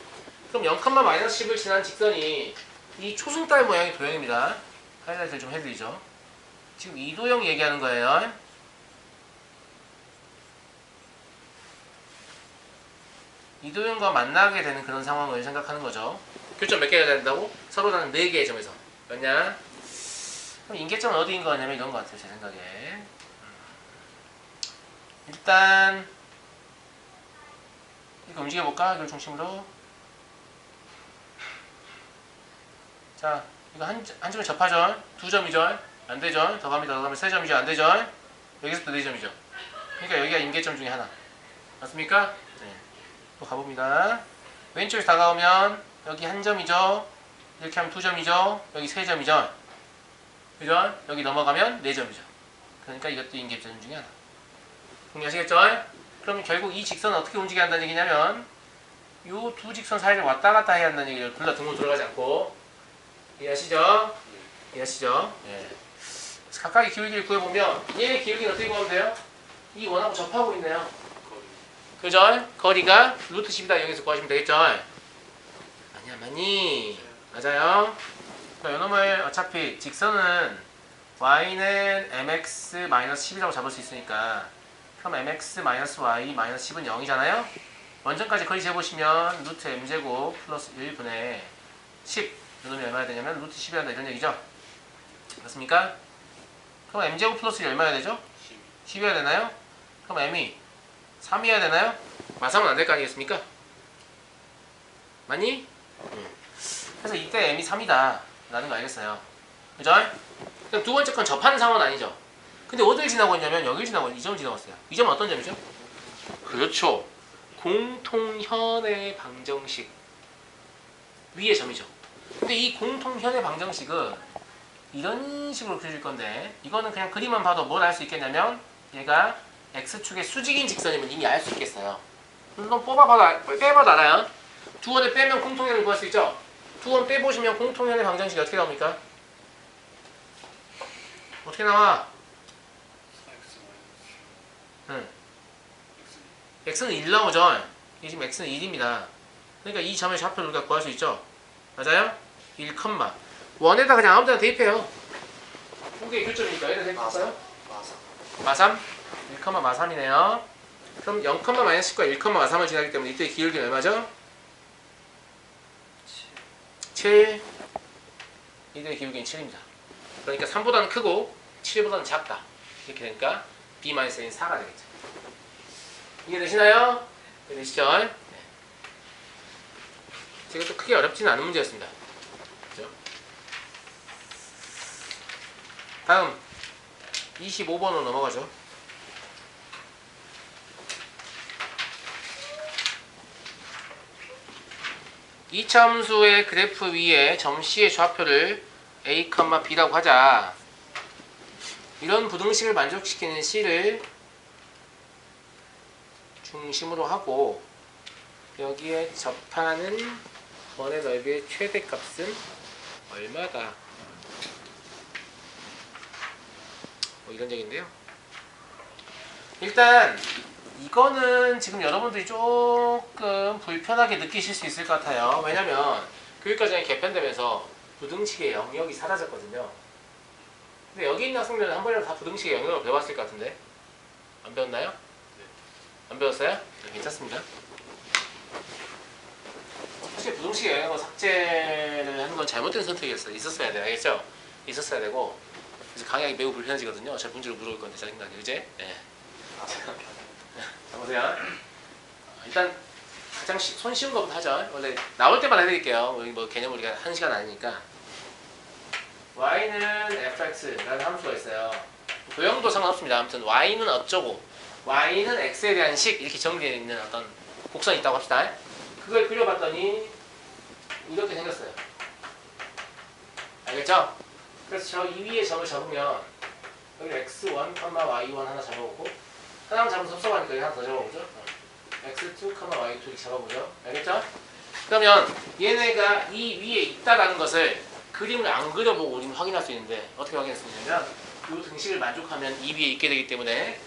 그럼 0, -10을 지난 직선이 이 초승달 모양의 도형입니다. 하이라이트를 좀 해드리죠. 지금 이 도형 얘기하는 거예요. 이 도형과 만나게 되는 그런 상황을 생각하는 거죠. 교점 몇 개가 된다고? 서로 다른 4개의 점에서. 맞냐? 그럼 인계점은 어디인 거냐면 이런 거 같아요. 제 생각에. 일단 이렇게 움직여볼까? 이걸 중심으로. 자, 이거 한 점에 접하죠? 2점이죠? 안 되죠? 더 가면 3점이죠? 안 되죠? 여기서부터 4점이죠? 그러니까 여기가 인계점 중에 하나. 맞습니까? 네. 또 가봅니다. 왼쪽에서 다가오면 여기 한 점이죠? 이렇게 하면 2점이죠? 여기 3점이죠? 그죠? 여기 넘어가면 4점이죠? 그러니까 이것도 인계점 중에 하나. 동의하시겠죠? 그럼 결국 이 직선은 어떻게 움직여야 한다는 얘기냐면 요 두 직선 사이를 왔다 갔다 해야 한다는 얘기를 둘 다 등으로 들어가지 않고. 이해하시죠? 이해하시죠? 예. 각각의 기울기를 구해보면 얘의 기울기는 어떻게 구하면 돼요? 이 원하고 접하고 있네요. 그죠? 거리가 루트 10이다. 여기서 구하시면 되겠죠? 아니야, 맞니? 맞아요. 그러니까 요놈을 어차피 직선은 y는 mx-10이라고 잡을 수 있으니까 그럼 mx-y-10은 0이잖아요? 원점까지 거리 재보시면 루트 m제곱 플러스 1분의 10 요놈이 얼마나 되냐면 루트 10이 한다 이런 얘기죠? 맞습니까? 그럼 m제곱 플러스 1이 얼마나 되죠? 10이어야 되나요? 그럼 m이 3이어야 되나요? 마삼은 안 될 거 아니겠습니까? 맞니? 그래서 이때 m이 3이다 라는 거 알겠어요. 그죠? 그럼 두 번째 건 접하는 상황은 아니죠. 근데 어딜 지나고 있냐면 여길 지나고 이 점을 지나갔어요. 이 점은 어떤 점이죠? 그렇죠. 공통현의 방정식 위의 점이죠. 근데 이 공통현의 방정식은 이런 식으로 그려질 건데 이거는 그냥 그림만 봐도 뭘 알 수 있겠냐면 얘가 x축의 수직인 직선이면 이미 알 수 있겠어요. 물론 빼봐도 알아요. 두 원을 빼면 공통현을 구할 수 있죠. 두 원 빼보시면 공통현의 방정식이 어떻게 나옵니까? 어떻게 나와? x는 1 나오죠. 이 지금 x는 1입니다. 그러니까 이 점의 좌표를 우리가 구할 수 있죠. 맞아요? 1, 원에다 그냥 아무 데나 대입해요. 이게 교점이니까 여기다 대입할까요? 마삼? 1, 마3이네요. 그럼 0, -10과 1, -3을 지나기 때문에 이때 기울기는 얼마죠? 7 이들의 기울기는 7입니다. 그러니까 3보다는 크고 7보다는 작다. 이렇게 되니까 B-N인 4가 되겠죠. 이해되시나요? 이해되시죠? 네. 제가 또 크게 어렵지는 않은 문제였습니다. 그죠? 다음 25번으로 넘어가죠. 이차함수의 그래프 위에 점 C의 좌표를 A, B라고 하자. 이런 부등식을 만족시키는 C를 중심으로 하고 여기에 접하는 원의 넓이의 최대값은 얼마다? 뭐 이런 얘기인데요. 일단 이거는 지금 여러분들이 조금 불편하게 느끼실 수 있을 것 같아요. 왜냐면 교육과정이 개편되면서 부등식의 영역이 사라졌거든요. 근데 여기 있는 학생들은 한 번이라도 다 부등식의 영역을 배워봤을 것 같은데 안 배웠나요? 네. 안 배웠어요? 네, 괜찮습니다. 사실 부등식의 영역을 삭제를 하는 건 잘못된 선택이었어요. 있었어야 돼요. 알겠죠? 있었어야 되고 그래서 강의하기 매우 불편해지거든요. 제 문제로 물어볼 건데 짜증나게 그제? 네. 자 보세요. 일단 가장 손쉬운 것부터 하죠. 원래 나올 때만 해드릴게요. 뭐 개념 우리가 1시간 아니니까. y는 fx라는 함수가 있어요. 도형도 상관없습니다. 아무튼 y는 어쩌고 y는 x에 대한 식 이렇게 정리되어 있는 어떤 곡선이 있다고 합시다. 그걸 그려봤더니 이렇게 생겼어요. 알겠죠? 그래서 저 이 위에 점을 잡으면 여기 x1, y1 하나 잡아보고 하나만 잡으면 섭섭하니까 여기 하나 더 잡아보죠. x2, y2 이렇게 잡아보죠. 알겠죠? 그러면 얘네가 이 위에 있다라는 것을 그림을 안 그려보고 우리는 확인할 수 있는데 어떻게 확인할 수 있냐면 이 등식을 만족하면 이 위에 있게 되기 때문에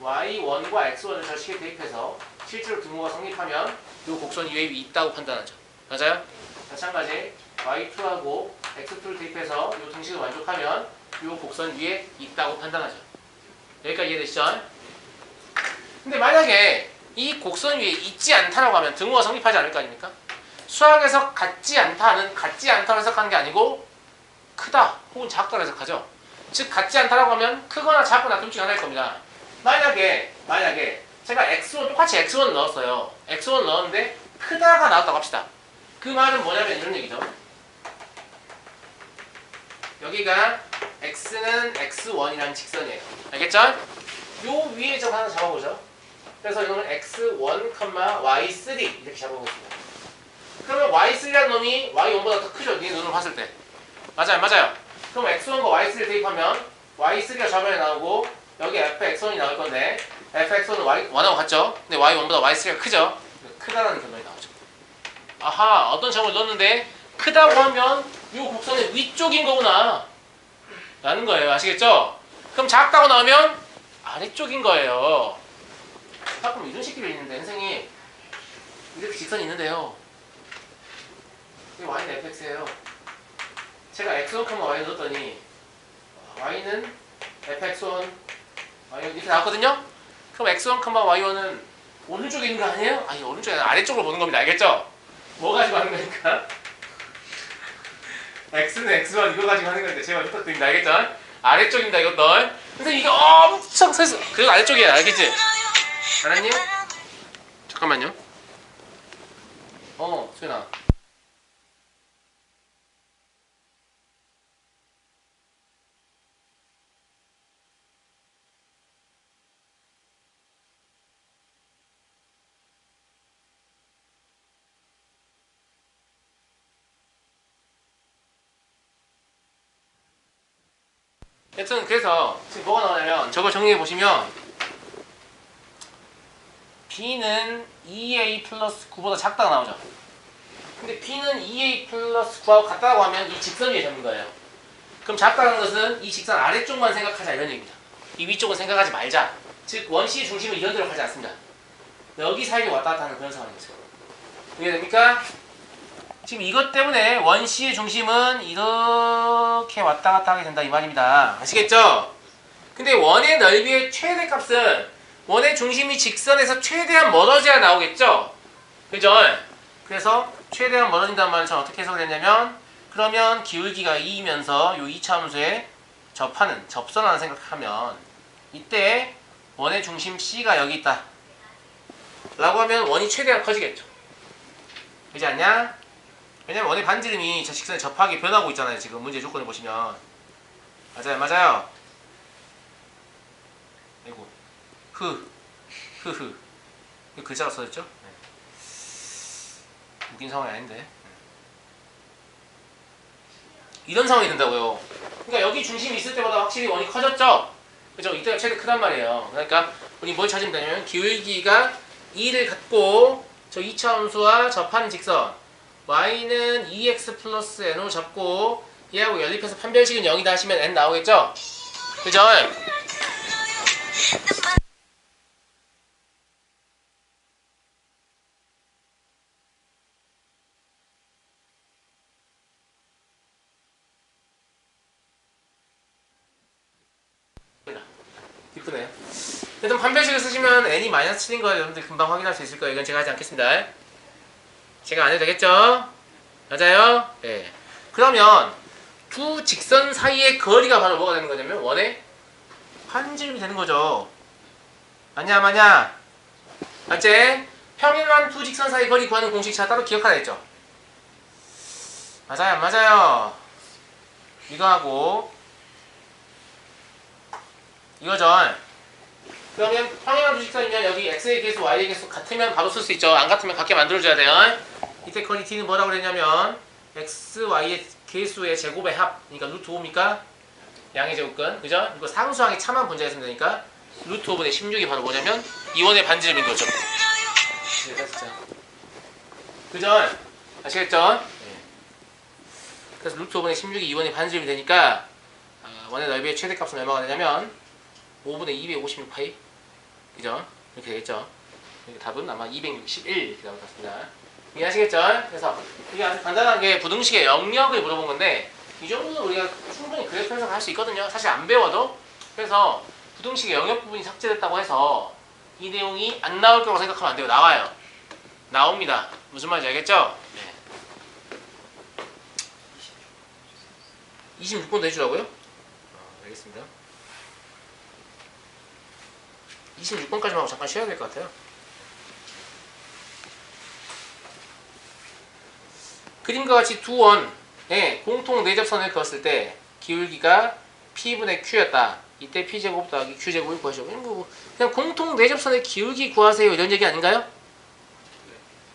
y1과 x1을 저 식에 대입해서 실제로 등호가 성립하면 이 곡선 위에 있다고 판단하죠. 맞아요? 마찬가지 y2하고 x2를 대입해서 이 등식을 만족하면 이 곡선 위에 있다고 판단하죠. 여기까지 이해되시죠? 근데 만약에 이 곡선 위에 있지 않다라고 하면 등호가 성립하지 않을 거 아닙니까? 수학에서 같지 않다는 같지 않다고 해석하는 게 아니고 크다 혹은 작다로 해석하죠. 즉 같지 않다라고 하면 크거나 작거나 둘 중에 하나일 겁니다. 만약에 제가 x1 똑같이 x1을 넣었어요. x1 넣었는데 크다가 나왔다고 합시다. 그 말은 뭐냐면 이런 얘기죠. 여기가 x는 x1이라는 직선이에요. 알겠죠? 요 위에 점 하나 잡아보죠. 그래서 이거는 x1, y3 이렇게 잡아보겠습니다. 그러면 y3라는 놈이 y1보다 더 크죠? 네 눈으로 봤을 때. 맞아요. 그럼 x1과 y3를 대입하면 y3가 좌변에 나오고 여기 fx1이 나올 건데 fx1은 y1하고 같죠? 근데 y1보다 y3가 크죠? 크다라는 결론이 나오죠. 아하, 어떤 점을 넣었는데 크다고 하면 이 곡선의 위쪽인 거구나 라는 거예요. 아시겠죠? 그럼 작다고 나오면 아래쪽인 거예요. 가끔 이런 식으로 있는데 선생님 이렇게 직선이 있는데요. 이게 y는 fx예요. 제가 x1, y를 넣었더니 y는 fx1, y 이렇게 나왔거든요. 그럼 x1, y1은 오른쪽에 있는 거 아니에요? 아니 오른쪽이 아니라 아래쪽으로 보는 겁니다. 알겠죠? 뭐 가지고 하는 거니까? x는 x1 이거 가지고 하는 건데 제가 부탁드립니다. 알겠죠? 아래쪽입니다. 이것도. 선생님 이게 엄청 세서 그래도 아래쪽이야. 알겠지? 알았니? 잠깐만요. 수연아. 여튼 그래서 지금 뭐가 나오냐면 저걸 정리해 보시면 B는 2A 플러스 9보다 작다가 나오죠. 근데 B는 2A 플러스 9하고 같다고 하면 이 직선 위에 잡는 거예요. 그럼 작다는 것은 이 직선 아래쪽만 생각하자 이런 얘기입니다. 이 위쪽은 생각하지 말자. 즉 원시의 중심은 이런 데로 가지 않습니다. 여기 사이에 왔다 갔다 하는 그런 상황이죠. 이해됩니까? 지금 이것 때문에 원시의 중심은 이렇게 왔다 갔다 하게 된다 이 말입니다. 아시겠죠? 근데 원의 넓이의 최대값은 원의 중심이 직선에서 최대한 멀어져야 나오겠죠? 그죠? 그래서 최대한 멀어진다는 말을 저는 어떻게 해석을 했냐면 그러면 기울기가 2이면서 요 2차 함수에 접하는 접선하는 생각하면 이때 원의 중심 C가 여기 있다 라고 하면 원이 최대한 커지겠죠. 그렇지 않냐? 왜냐면 원의 반지름이 저 직선에 접하게 변하고 있잖아요. 지금 문제 조건을 보시면. 맞아요, 맞아요. 아이고, 흐흐. 이거 글자가 써졌죠? 네. 웃긴 상황이 아닌데. 이런 상황이 된다고요. 그러니까 여기 중심이 있을 때보다 확실히 원이 커졌죠? 그죠? 이때가 최대 크단 말이에요. 그러니까 우리 뭘 찾으면 되냐면 기울기가 2를 갖고 저 2차 함수와 접하는 직선 y는 2x 플러스 n으로 잡고 얘하고 연립해서 판별식은 0이다 하시면 n 나오겠죠? 그죠? 이쁘네요. 일단 판별식을 쓰시면 n이 마이너스 7인 거 여러분들 금방 확인할 수 있을 거예요. 이건 제가 하지 않겠습니다. 제가 안 해도 되겠죠? 맞아요? 네. 그러면 두 직선 사이의 거리가 바로 뭐가 되는 거냐면 원의 반지름이 되는 거죠. 맞냐 맞냐? 맞지? 평행한 두 직선 사이 거리 구하는 공식 제가 따로 기억하라 했죠? 맞아요 맞아요? 이거 하고 이거죠. 그러면 평행한 두 직선이면 여기 x의 개수, y의 개수 같으면 바로 쓸 수 있죠. 안 같으면 같게 만들어줘야 돼요. 이때 거리 t는 뭐라고 그랬냐면 x, y의 개수의 제곱의 합. 그러니까 루트 5입니까? 양의 제곱근. 그죠? 이거 상수항의 차만 분자했으면 되니까 루트 5분의 16이 바로 뭐냐면 이원의 반지름인 거죠. 네, 됐죠. 그죠? 아시겠죠? 네. 그래서 루트 5분의 16이 이원의 반지름이 되니까 원의 넓이의 최대값은 얼마가 되냐면 5분의 256파이. 그죠? 이렇게 되겠죠? 답은 아마 261 이렇게 나올 것 같습니다. 이해하시겠죠? 그래서 이게 아주 간단하게 부등식의 영역을 물어본 건데 이 정도는 우리가 충분히 그래프 해석할 수 있거든요. 사실 안 배워도. 그래서 부등식의 영역 부분이 삭제됐다고 해서 이 내용이 안 나올 거라고 생각하면 안 돼요. 나와요. 나옵니다. 무슨 말인지 알겠죠? 네. 26번도 해주라고요? 알겠습니다. 26번까지만 하고 잠깐 쉬어야 될 것 같아요. 그림과 같이 두 원의 공통 내접선을 그었을 때 기울기가 P분의 Q였다. 이때 P제곱 더하기 Q제곱을 구하시오. 그냥 공통 내접선의 기울기 구하세요. 이런 얘기 아닌가요?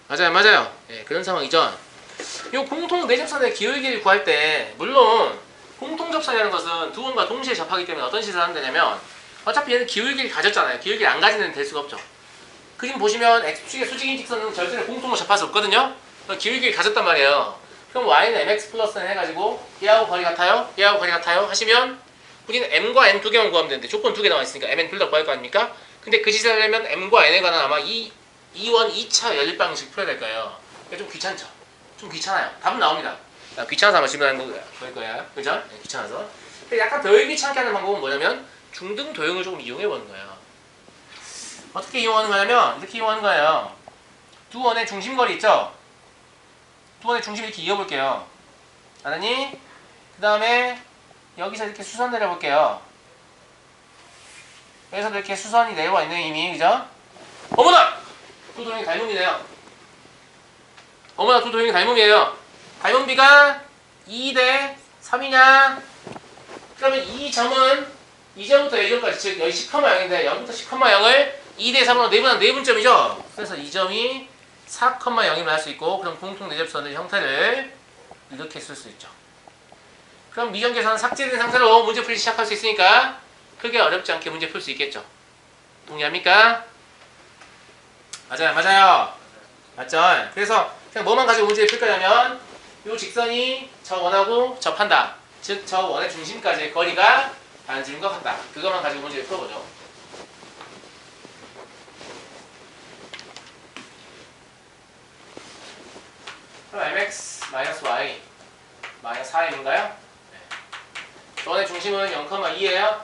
맞아요, 맞아요. 네, 그런 상황이죠. 이 공통 내접선의 기울기를 구할 때 물론 공통접선이라는 것은 두 원과 동시에 접하기 때문에 어떤 식으로 하면 되냐면 어차피 얘는 기울기를 가졌잖아요. 기울기를 안 가지는 될 수가 없죠. 그림 보시면 X축의 수직인 직선은 절대로 공통으로 접할 수 없거든요. 기울기를 가졌단 말이에요. 그럼 Y는 MX 플러스 N 해가지고 얘하고 거리 같아요? 얘하고 거리 같아요? 하시면 우리는 M과 N 두 개만 구하면 되는데 조건 두 개 나와 있으니까 M, N 둘 다 구할 거 아닙니까? 근데 그 짓을 하려면 M과 N에 관한 아마 2원 2차 연립 방식 풀어야 될 거예요. 그러니까 좀 귀찮죠? 좀 귀찮아요. 답은 나옵니다. 귀찮아서 아마 질문하는 거일 거예요. 그죠? 네, 귀찮아서. 근데 약간 덜 귀찮게 하는 방법은 뭐냐면 중등 도형을 조금 이용해 보는 거예요. 어떻게 이용하는 거냐면 이렇게 이용하는 거예요. 두 원의 중심거리 있죠? 두 원의 중심 이렇게 이어볼게요. 알았니? 그 다음에 여기서 이렇게 수선 내려볼게요. 여기서 이렇게 수선이 내려와 있네 이미. 그죠? 어머나! 두 도형이 닮음이네요. 어머나 두 도형이 닮음이에요. 닮음비가 2 대 3이냐? 그러면 이 점은 이 점부터 여기까지 즉 여기 10,0인데 0부터 10,0을 2 대 3으로 내분한 내분점이죠. 그래서 이 점이 4,0이면 할 수 있고 그럼 공통 내접선의 형태를 이렇게 쓸 수 있죠. 그럼 미정계산은 삭제된 상태로 문제 풀기 시작할 수 있으니까 크게 어렵지 않게 문제 풀 수 있겠죠. 동의합니까? 맞아요, 맞아요. 맞죠? 그래서 그냥 뭐만 가지고 문제를 풀 거냐면 이 직선이 저 원하고 접한다. 즉 저 원의 중심까지의 거리가 반지름과 같다. 그것만 가지고 문제를 풀어보죠. 그럼 mx 마이너스 y 마이너스 4m인가요? 네. 원의 중심은 0,2예요.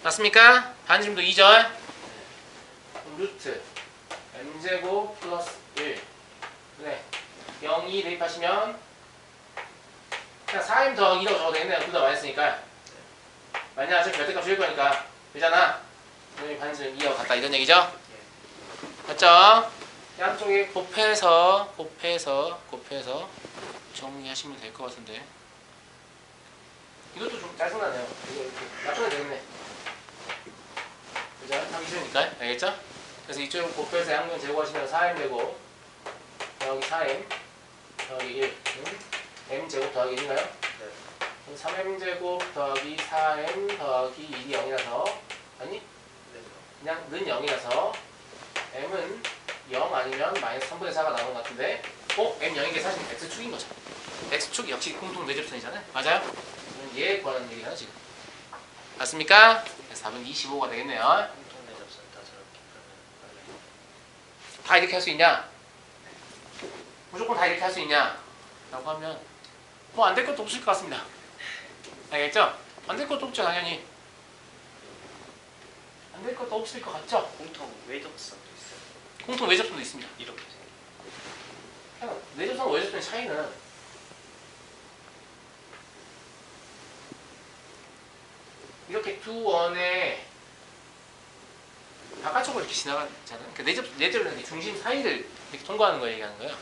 맞습니까? 반지름도 2절. 네. 루트 m제곱 플러스 1. 네. 2 대입하시면 그냥 4m 더하기 2라고 적어도 되겠네요. 둘 다 맞았으니까. 만약 어차피 절대값 줄 거니까. 되잖아. 여기 반지름 2하고 같다 이런 얘기죠? 맞죠? 양쪽에 곱해서 정리하시면 될 것 같은데. 이것도 좀 짜증나네요. 이거 이렇게 놔둬야 되겠네. 그죠? 하기 싫으니까. 알겠죠? 그래서 이쪽으로 곱해서 양변 제곱하시면 4m 되고 더하기 4m 더하기 1 m 제곱 더하기 1인가요? 네. 3m 제곱 더하기 4m 더하기 1이 0이라서 아니? 네. 그냥 는 0이라서 m은 0 아니면 마이너스 3분의 4가 나오는 것 같은데 m 0인 게 사실 x축인 거죠. x축 역시 공통 내접선이잖아요. 맞아요? 얘 구하는 얘기잖아 지금. 맞습니까? 그래서 답은 25가 되겠네요. 공통 내접선 다 저렇게 그러면 다 이렇게 할 수 있냐? 무조건 다 이렇게 할 수 있냐? 라고 하면 뭐 안 될 것도 없을 것 같습니다. 알겠죠? 안 될 것도 없죠 당연히. 안 될 것도 없을 것 같죠? 공통 외접선도 있어요. 공통 외접선도 있습니다. 이렇게 그냥 내접선과 외접선의 차이는 이렇게 두 원의 바깥쪽으로 이렇게 지나가잖아요. 그러니까 내접은 중심 사이를 이렇게 통과하는 거 얘기하는 거예요.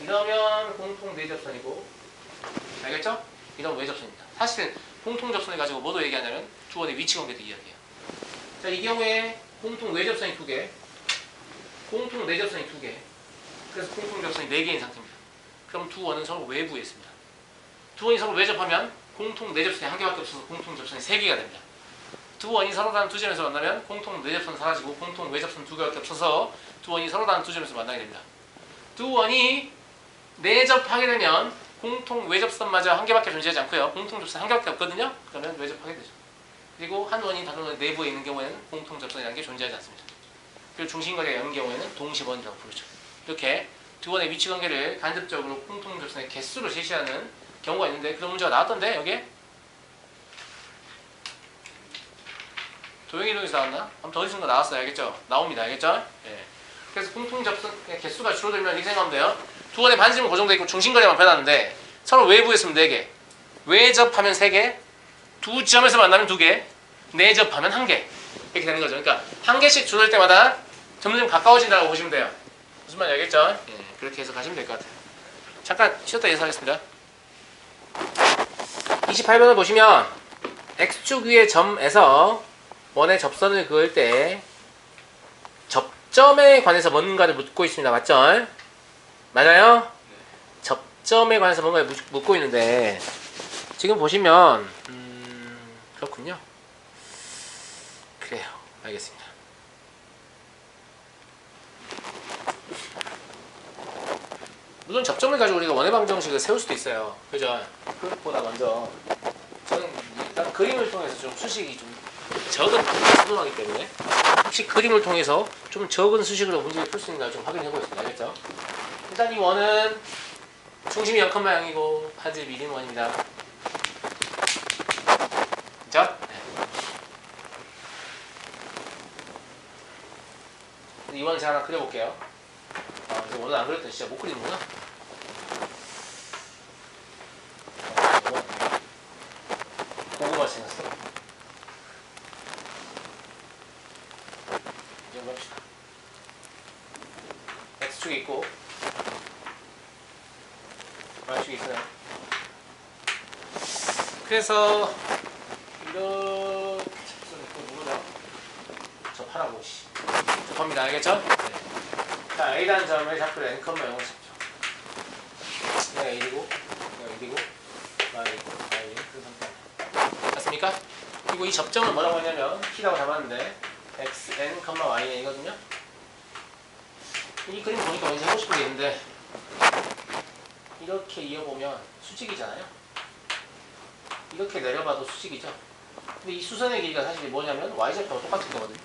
이러면 공통 내접선이고, 알겠죠? 이러면 외접선입니다. 사실은 공통 접선을 가지고 뭐도 얘기하냐면 두 원의 위치 관계도 이야기해요. 자, 이 경우에 공통 외접선이 2개, 공통 내접선이 2개, 그래서 공통 접선이 4개인 상태입니다. 그럼 두 원은 서로 외부에 있습니다. 두 원이 서로 외접하면 공통 내접선이 1개밖에 없어서 공통 접선이 3개가 됩니다. 두 원이 서로 다른 두 점에서 만나면 공통 내접선 사라지고 공통 외접선 2개밖에 없어서 두 원이 서로 다른 두 점에서 만나게 됩니다. 두 원이 내접하게 되면 공통 외접선마저 1개밖에 존재하지 않고요. 공통 접선 1개밖에 없거든요. 그러면 외접하게 되죠. 그리고 한 원이 다른 원 내부에 있는 경우에는 공통 접선이라는 게 존재하지 않습니다. 그리고 중심거리가 0인 경우에는 동시번이라고 부르죠. 이렇게 두 원의 위치 관계를 간접적으로 공통 접선의 개수로 제시하는 경우가 있는데 그런 문제가 나왔던데 여기에? 도형이동에서 나왔나? 한번 더 있는 거 나왔어요. 알겠죠? 나옵니다. 알겠죠? 예. 그래서 공통 접선 개수가 줄어들면 이렇게 생각하면 돼요. 두 원의 반지름은 고정되어 있고 중심거리만 변하는데 서로 외부에 있으면 4개, 외접하면 3개, 두 점에서 만나면 2개, 내접하면 1개 이렇게 되는 거죠. 그러니까 1개씩 줄어들 때마다 점점 가까워진다고 보시면 돼요. 무슨 말인지 알겠죠? 예. 그렇게 해서 가시면 될 것 같아요. 잠깐 쉬었다 예사하겠습니다. 28번을 보시면 X축 위의 점에서 원의 접선을 그을 때 접점에 관해서 뭔가를 묻고 있습니다. 맞죠? 맞아요? 접점에 관해서 뭔가를 묻고 있는데 지금 보시면 그렇군요. 그래요. 알겠습니다. 물론 접점을 가지고 우리가 원의 방정식을 세울 수도 있어요. 그죠? 그것보다 먼저 저는 일단 그림을 통해서 좀 수식이 좀 적은 수동하기 때문에 혹시 그림을 통해서 좀 적은 수식으로 문제를 풀 수 있는가 좀 확인해 보겠습니다. 알겠죠? 일단 이 원은 중심이 0,0이고 반지름 1인 원입니다. 그죠? 네. 이 원을 제가 하나 그려볼게요. 이제 원은 안 그렸더니 진짜 못 그리는구나. 고구마 생겼어. 이 정도 합시다. X축이 있고 Y축이 있어요. 그래서 이렇게 접선을 또 누르면 접하라고 접합니다. 알겠죠? 네. 자, A라는 점을 잡고 N, 0을 잡죠. 얘가 1이고 얘가 1이고 Y이고 Y는 그 상태. 맞습니까? 그리고 이 접점을 뭐라고 하냐면 T라고 잡았는데 XN, YN이거든요. 이 그림 보니까 왠지 하고 싶은 게 있는데 이렇게 이어보면 수직이잖아요. 이렇게 내려봐도 수직이죠. 근데 이 수선의 길이가 사실 뭐냐면 Y좌표와 똑같은 거거든요.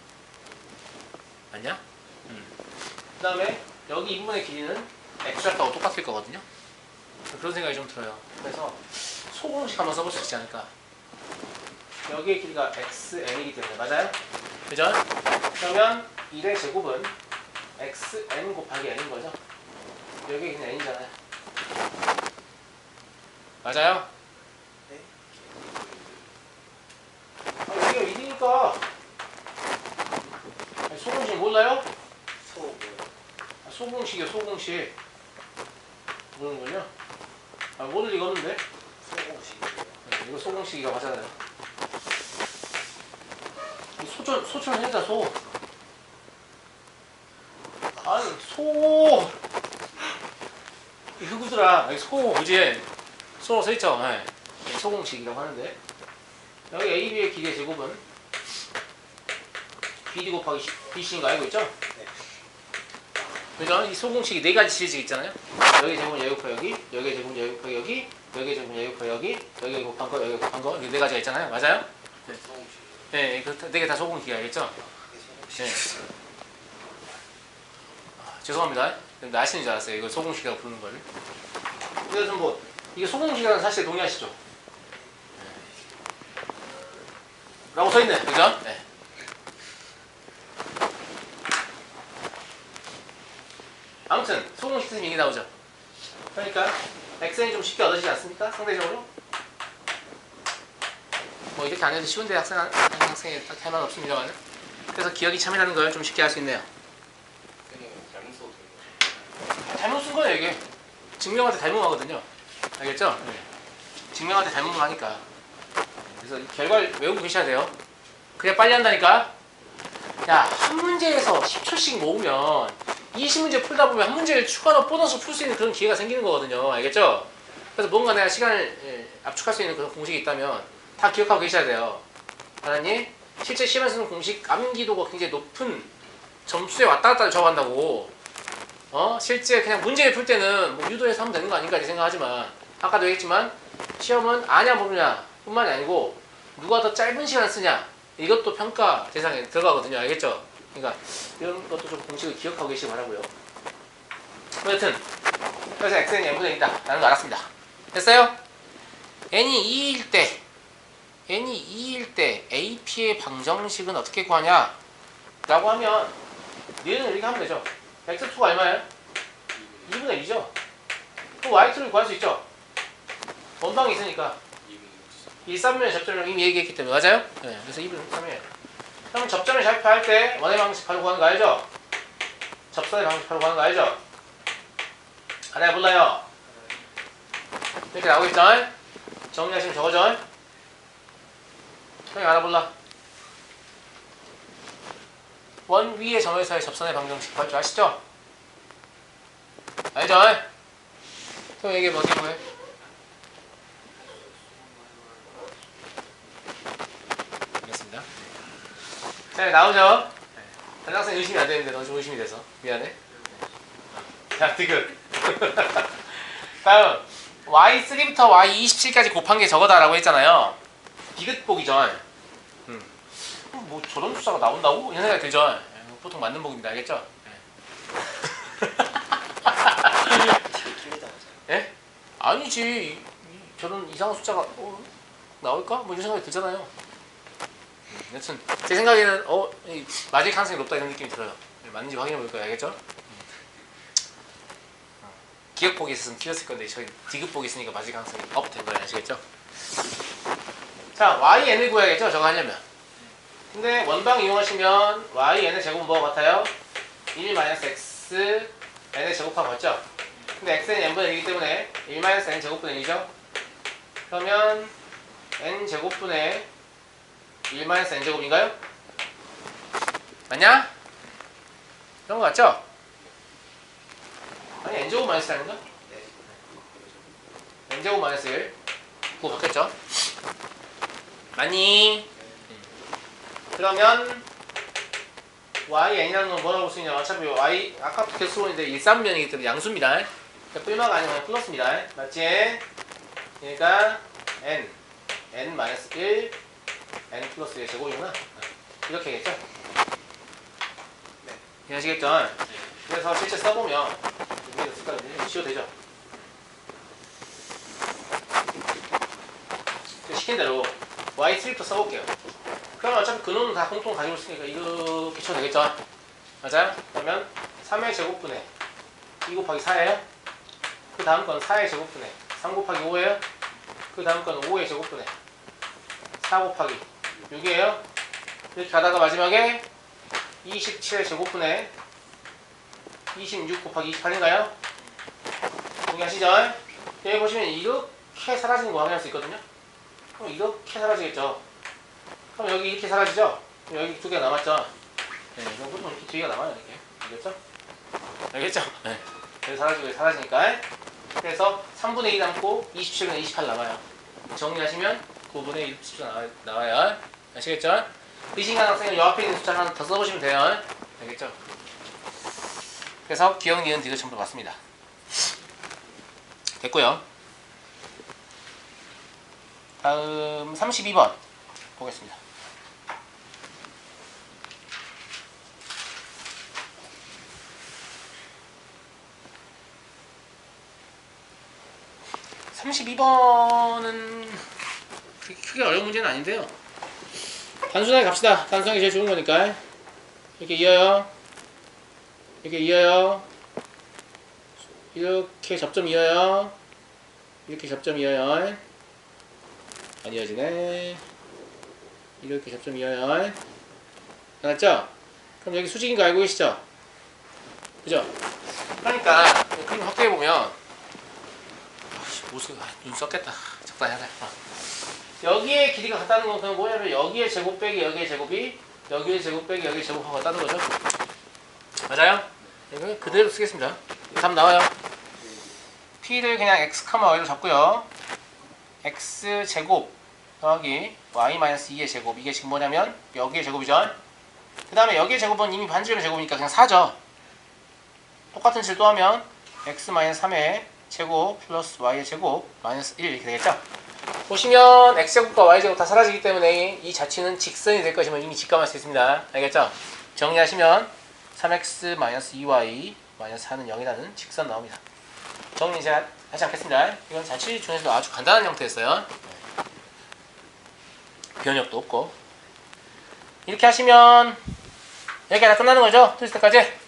맞냐? 그 다음에 여기 이 부분의 길이는 X좌표와 똑같을 거거든요. 그런 생각이 좀 들어요. 그래서 소공식 한번 써볼 수 있지 않을까. 여기의 길이가 XN이기 때문에 맞아요? 그죠? 그러면 1의 제곱은 XN 곱하기 N인 거죠? 여기의 길이는 N이잖아요. 맞아요? 네. 아, 여기가 1이니까 소공식 몰라요? 소 뭐요? 아, 소공식이요 소공식 모르는군요. 아 모를 리가 없는데. 소공식이에요. 네, 이거 소공식이라고 하잖아요. 이 소처럼 해자 소. 아니 소. 이 흑우들아 여기 소 그지? 소로 써있죠? 네. 소공식이라고 하는데 여기 AB의 길이의 제곱은 BD 곱하기 BC인 거 알고 있죠? 네. 그죠? 이 소공식이 네 가지 시리즈 있잖아요. 여기 제곱은 여기 곱하기 여기, 여기 제곱은 여기 곱하기 여기, 여기 제곱은 여기 곱하기 여기, 여기 곱한 거, 여기 곱한 거, 이네 가지가 있잖아요. 맞아요? 소공식. 네, 네 개 다 소공식이 알겠죠? 이게 소공식. 네. 아, 죄송합니다. 근데 아시는 줄 알았어요. 이거 소공식이라고 부르는 걸. 그래서 뭐 이게 소공식이라는 사실에 동의하시죠? 네. 라고 써있네. 그죠? 네. 아무튼 소공식 뜻은 이게 나오죠. 그러니까 xn이 좀 쉽게 얻어지지 않습니까? 상대적으로 뭐 이렇게 안 해도 쉬운데 학생이 딱 할 말 없습니다만 그래서 기억이 참이라는 걸 좀 쉽게 할 수 있네요. 그냥 잘못 써도 되는 거예요. 잘못 쓴 거예요 이게. 증명할 때 닮음하거든요. 알겠죠? 네. 증명할 때 닮음을 하니까. 그래서 이 결과를 외우고 계셔야 돼요. 그래야 빨리 한다니까. 야, 한 문제에서 10초씩 모으면 20문제 풀다 보면 한 문제를 추가로 보너스 풀 수 있는 그런 기회가 생기는 거거든요. 알겠죠? 그래서 뭔가 내가 시간을 압축할 수 있는 그런 공식이 있다면 다 기억하고 계셔야 돼요. 알았니? 실제 시험에서는 공식 암기도가 굉장히 높은 점수에 왔다 갔다 적어간다고. 실제 그냥 문제를 풀 때는 뭐 유도해서 하면 되는 거 아닌가 생각하지만 아까도 얘기했지만 시험은 아냐 모르냐 뿐만이 아니고 누가 더 짧은 시간 쓰냐 이것도 평가 대상에 들어가거든요. 알겠죠? 그러니까 이런 것도 좀 공식을 기억하고 계시기 바라고요. 여튼 그래서 xn이 n분의 1이다 라는 거 알았습니다. 됐어요? n이 2일 때 ap의 방정식은 어떻게 구하냐 라고 하면 얘는 이렇게 하면 되죠. x2가 얼마예요? 2분의 1이죠? 그럼 y2를 구할 수 있죠? 원방이 있으니까 2 3분의 접점을 이미 얘기했기 때문에 맞아요? 네, 그래서 2분의 3이에요. 그럼 접점을 좌표할 때 원의 방식 바로 구하는 거 알죠? 접선의 방식 바로 구하는 거 알죠? 알아요 몰라요? 이렇게 나오겠죠? 정리하시면 저거죠? 형이 알아볼라. 원 위의 점에서의 접선의 방정식 구할 줄 아시죠? 알죠? 형 얘기해 어떻게 구해? 알겠습니다. 자 나오죠? 다른 학생 의심이 안 되는데 너 좀 의심이 돼서 미안해. 자 디귿. 다음 y3부터 y27까지 곱한 게 저거다라고 했잖아요. 디귿복이죠. 뭐 저런 숫자가 나온다고? 이런 생각이 들죠. 보통 맞는 복입니다. 알겠죠? 틀리다 맞아요. 예? 아니지. 저런 이상한 숫자가 나올까? 뭐 이런 생각이 들잖아요. 여튼 제 생각에는 맞을 가능성이 높다 이런 느낌이 들어요. 맞는지 확인해 볼 거예요. 알겠죠? 기억복이 있었으면 틀렸을 건데 저희 디귿복이 있으니까 맞을 가능성이 업 된 거예요. 아시겠죠? 자,yn을 구해야겠죠? 저거 하려면. 근데 원방 이용하시면yn의 제곱은 뭐가 같아요? 1-x n의 제곱하고 같죠? 근데 x는 n분의 1이기 때문에 1-n 제곱분의 1이죠? 그러면 n 제곱분의 1-n 제곱인가요? 맞냐? 그런 거 같죠? 아니 n제곱 마이너스 1인가? 네. n제곱 마이너스 1 그거 바뀌었죠? 맞니? 그러면 yn이라는 건 뭐라고 쓰이냐? 어차피 y 아까부터 계속 쓰고있는데 1,3면이기 때문에 양수입니다. 그러니까 뿔마가 아니면 플러스입니다. 맞지? 그러니까 n 마이너스 1 n 플러스 1 제곱이구나. 이렇게 하겠죠? 네. 이해하시겠죠? 그래서 실제 써보면 여기다 쓸까요? 쉬어도 되죠? 시킨 대로 y3부터 써볼게요. 그러면 어차피 근원은 다 공통 가지고 있으니까 이렇게 쳐도 되겠죠? 맞아요? 그러면 3의 제곱분의 2 곱하기 4예요? 그 다음 건 4의 제곱분의 3 곱하기 5예요? 그 다음 건 5의 제곱분의 4 곱하기 6이에요. 이렇게 가다가 마지막에 27의 제곱분의 26 곱하기 28인가요? 동의하시죠? 여기 보시면 이렇게 사라지는 거 확인할 수 있거든요. 그럼 이렇게 사라지겠죠. 그럼 여기 이렇게 사라지죠? 그럼 여기 두 개가 남았죠? 네, 이거 보통 이렇게 두 개가 남아요. 이렇게. 알겠죠? 알겠죠? 네. 여기 사라지고 여기 사라지니까. 그래서 3분의 2 남고 27분의 28 남아요. 정리하시면 9분의 1 숫자 나와요. 아시겠죠? 의심가는 학생은 요 앞에 있는 숫자 하나 더 써보시면 돼요. 알겠죠? 그래서 기억, 니은, 디귿 전부 맞습니다. 됐고요. 다음 32번 보겠습니다. (32번은) 크게 어려운 문제는 아닌데요. 단순하게 갑시다. 단순하게 제일 좋은 거니까. 이렇게 이어요. 이렇게 이어요. 이렇게 접점 이어요. 이렇게 접점 이어요. 안 이어지네. 이렇게 접점 이어요. 알았죠? 그럼 여기 수직인 거 알고 계시죠? 그죠? 그러니까 그림 확대해보면 눈 썼겠다. 적당히 하자. 여기에 길이가 같다는 건 그냥 뭐냐면 여기에 제곱 빼기 여기에 제곱이 여기에 제곱 빼기 여기에 제곱하고 같다는 거죠. 맞아요? 이거 그대로 쓰겠습니다. 답 나와요. p를 그냥 x, y로 잡고요. x 제곱 더하기 y-2의 제곱, 이게 지금 뭐냐면 여기의 제곱이죠. 그 다음에 여기의 제곱은 이미 반지름의 제곱이니까 그냥 4죠. 똑같은 질 또 하면 x-3의 제곱 플러스 y의 제곱 마이너스 1 이렇게 되겠죠. 보시면 x제곱과 y제곱 다 사라지기 때문에 이 자체는 직선이 될 것이면 이미 직감할 수 있습니다. 알겠죠? 정리하시면 3x-2y 4는 0이라는 직선 나옵니다. 정리 제가 하지 않겠습니다. 이건 자취 중에서도 아주 간단한 형태였어요. 변형도 없고. 이렇게 하시면 여기가 다 끝나는 거죠? 틀릴 때까지.